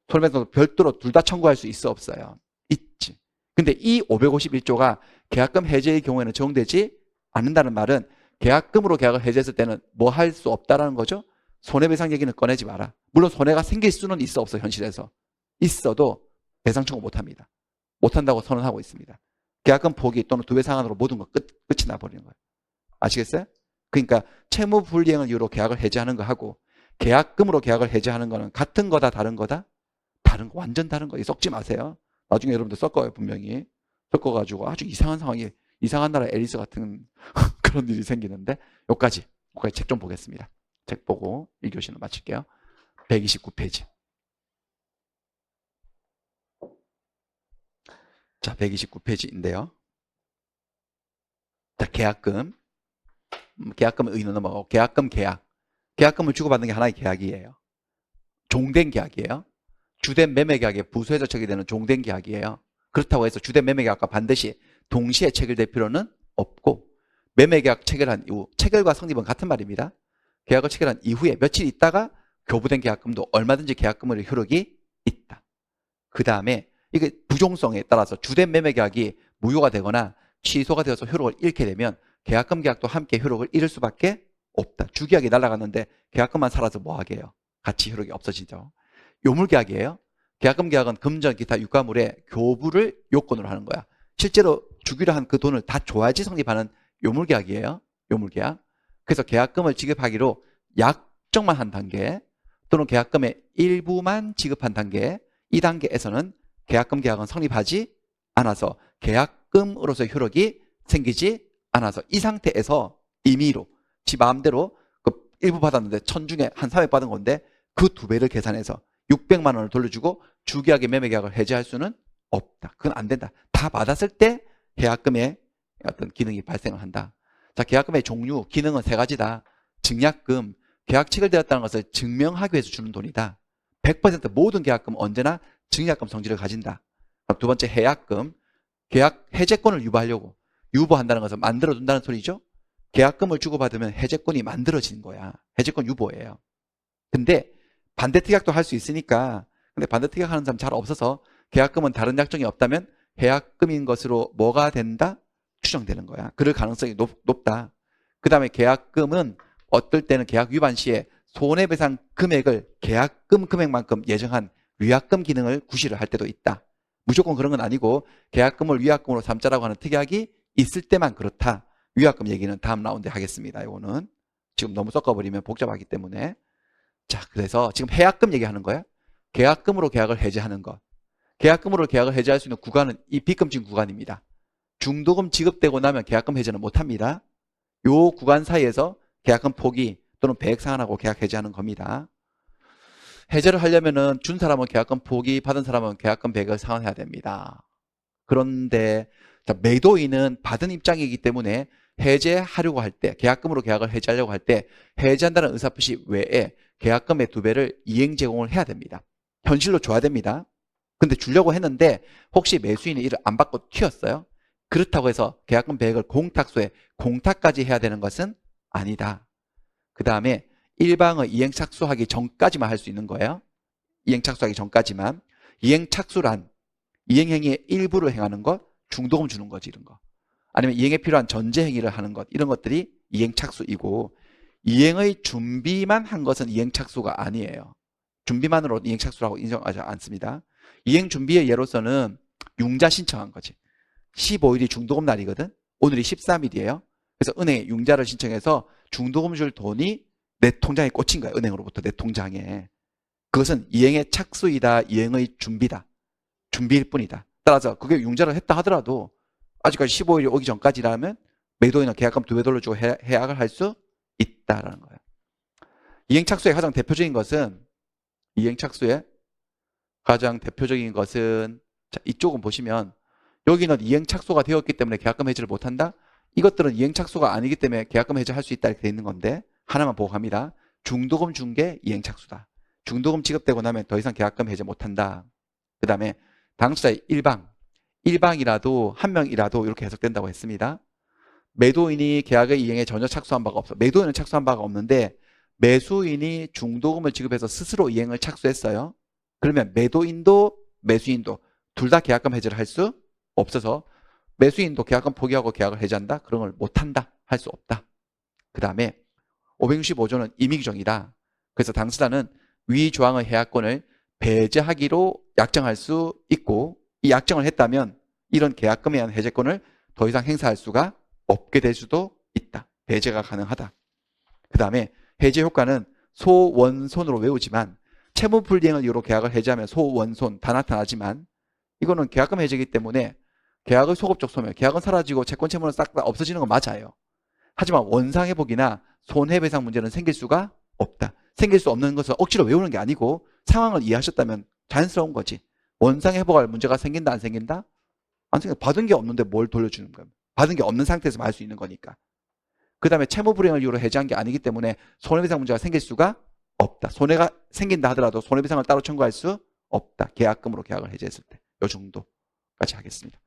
손해배상도 별도로 둘 다 청구할 수 있어 없어요? 있지. 근데 이 551조가 계약금 해제의 경우에는 적용되지 않는다는 말은 계약금으로 계약을 해제했을 때는 뭐 할 수 없다라는 거죠. 손해배상 얘기는 꺼내지 마라. 물론 손해가 생길 수는 있어 없어 현실에서. 있어도 배상 청구 못합니다. 못한다고 선언하고 있습니다. 계약금 포기 또는 두 배 상한으로 모든 거 끝이 나버리는 거예요. 아시겠어요? 그러니까 채무 불이행을 이유로 계약을 해제하는 거 하고 계약금으로 계약을 해제하는 거는 같은 거다 다른 거다? 다른 거 완전 다른 거. 섞지 마세요. 나중에 여러분들 섞어요 분명히. 섞어가지고 아주 이상한 상황이 이상한 나라 앨리스 같은 그런 일이 생기는데 여기까지 책 좀 보겠습니다. 책 보고 1교시는 마칠게요. 129페이지. 자, 129페이지인데요. 자, 계약금. 계약금 의의는 넘어가고 계약금 계약. 계약금을 주고받는 게 하나의 계약이에요. 종된 계약이에요. 주된 매매 계약에 부수해서 체결되는 종된 계약이에요. 그렇다고 해서 주된 매매 계약과 반드시 동시에 체결될 필요는 없고 매매 계약 체결한 이후 체결과 성립은 같은 말입니다. 계약을 체결한 이후에 며칠 있다가 교부된 계약금도 얼마든지 계약금으로 효력이 있다. 그 다음에 이게 부종성에 따라서 주된 매매 계약이 무효가 되거나 취소가 되어서 효력을 잃게 되면 계약금 계약도 함께 효력을 잃을 수밖에 없다. 주계약이 날아갔는데 계약금만 살아서 뭐하게 해요? 같이 효력이 없어지죠. 요물계약이에요. 계약금 계약은 금전 기타 유가물의 교부를 요건으로 하는 거야. 실제로 주기로 한 그 돈을 다 줘야지 성립하는 요물계약이에요. 요물계약. 그래서 계약금을 지급하기로 약정만 한 단계 또는 계약금의 일부만 지급한 단계 이 단계에서는 계약금 계약은 성립하지 않아서 계약금으로서의 효력이 생기지 않아서 이 상태에서 임의로 지 마음대로 그 일부 받았는데 1000 중에 한 300 받은 건데 그 2배를 계산해서 600만 원을 돌려주고 주계약의 매매 계약을 해제할 수는 없다. 그건 안 된다. 다 받았을 때 계약금의 어떤 기능이 발생을 한다. 자, 계약금의 종류, 기능은 3가지다. 증약금, 계약 체결되었다는 것을 증명하기 위해서 주는 돈이다. 100% 모든 계약금 언제나 증약금 성질을 가진다. 두 번째 해약금, 계약 해제권을 유보하려고 유보한다는 것은 만들어둔다는 소리죠. 계약금을 주고받으면 해제권이 만들어지는 거야. 해제권 유보예요. 근데 반대특약도 할 수 있으니까 근데 반대특약 하는 사람 잘 없어서 계약금은 다른 약정이 없다면 해약금인 것으로 뭐가 된다? 추정되는 거야. 그럴 가능성이 높다. 그 다음에 계약금은 어떨 때는 계약 위반 시에 손해배상 금액을 계약금 금액만큼 예정한 위약금 기능을 구실을 할 때도 있다. 무조건 그런 건 아니고 계약금을 위약금으로 삼자라고 하는 특약이 있을 때만 그렇다. 위약금 얘기는 다음 라운드에 하겠습니다. 이거는 지금 너무 섞어버리면 복잡하기 때문에. 자, 그래서 지금 해약금 얘기하는 거야. 계약금으로 계약을 해제하는 것. 계약금으로 계약을 해제할 수 있는 구간은 이 빚금증 구간입니다. 중도금 지급되고 나면 계약금 해제는 못합니다. 요 구간 사이에서 계약금 포기 또는 배액 상환하고 계약 해제하는 겁니다. 해제를 하려면은 준 사람은 계약금 포기, 받은 사람은 계약금 배액을 상환해야 됩니다. 그런데 매도인은 받은 입장이기 때문에 해제하려고 할 때, 계약금으로 계약을 해제하려고 할 때 해제한다는 의사표시 외에 계약금의 2배를 이행 제공을 해야 됩니다. 현실로 줘야 됩니다. 근데 주려고 했는데 혹시 매수인이 이를 안 받고 튀었어요? 그렇다고 해서 계약금 배액을 공탁소에 공탁까지 해야 되는 것은 아니다. 그 다음에 일방의 이행 착수하기 전까지만 할 수 있는 거예요. 이행 착수하기 전까지만. 이행 착수란 이행행위의 일부를 행하는 것, 중도금 주는 거지 이런 거. 아니면 이행에 필요한 전제 행위를 하는 것, 이런 것들이 이행 착수이고 이행의 준비만 한 것은 이행 착수가 아니에요. 준비만으로 이행 착수라고 인정하지 않습니다. 이행 준비의 예로서는 융자 신청한 거지. 15일이 중도금 날이거든. 오늘이 13일이에요. 그래서 은행에 융자를 신청해서 중도금 줄 돈이 내 통장에 꽂힌 거야. 은행으로부터 내 통장에. 그것은 이행의 착수이다. 이행의 준비다. 준비일 뿐이다. 따라서 그게 융자를 했다 하더라도 아직까지 15일이 오기 전까지라면 매도인은 계약금 2배 돌려주고 해약을 할 수 있다라는 거예요. 이행착수의 가장 대표적인 것은 이행착수의 가장 대표적인 것은 자, 이쪽은 보시면 여기는 이행 착소가 되었기 때문에 계약금 해지를 못한다. 이것들은 이행 착소가 아니기 때문에 계약금 해지할 수 있다 이렇게 돼 있는 건데 하나만 보고 갑니다. 중도금 준 게 이행 착수다. 중도금 지급되고 나면 더 이상 계약금 해지 못한다. 그 다음에 당수자의 일방이라도 한 명이라도 이렇게 해석된다고 했습니다. 매도인이 계약의 이행에 전혀 착수한 바가 없어. 매도인은 착수한 바가 없는데 매수인이 중도금을 지급해서 스스로 이행을 착수했어요. 그러면 매도인도 매수인도 둘 다 계약금 해지를 할 수 없어서 매수인도 계약금 포기하고 계약을 해지한다? 그런 걸 못한다. 할 수 없다. 그 다음에 565조는 임의규정이다. 그래서 당사자는 위 조항의 해약권을 배제하기로 약정할 수 있고 이 약정을 했다면 이런 계약금에 의한 해제권을 더 이상 행사할 수가 없게 될 수도 있다. 배제가 가능하다. 그 다음에 해제 효과는 소원손으로 외우지만 채무불이행을 이유로 계약을 해제하면 소원손 다 나타나지만 이거는 계약금 해제이기 때문에 계약의 소급적 소멸, 계약은 사라지고 채권 채무는 싹 다 없어지는 건 맞아요. 하지만 원상회복이나 손해배상 문제는 생길 수가 없다. 생길 수 없는 것을 억지로 외우는 게 아니고 상황을 이해하셨다면 자연스러운 거지. 원상회복할 문제가 생긴다 안 생긴다? 안 생긴다. 받은 게 없는데 뭘 돌려주는 거야. 받은 게 없는 상태에서 할 수 있는 거니까. 그 다음에 채무불이행을 이유로 해제한 게 아니기 때문에 손해배상 문제가 생길 수가 없다. 손해가 생긴다 하더라도 손해배상을 따로 청구할 수 없다. 계약금으로 계약을 해제했을 때. 요 정도까지 하겠습니다.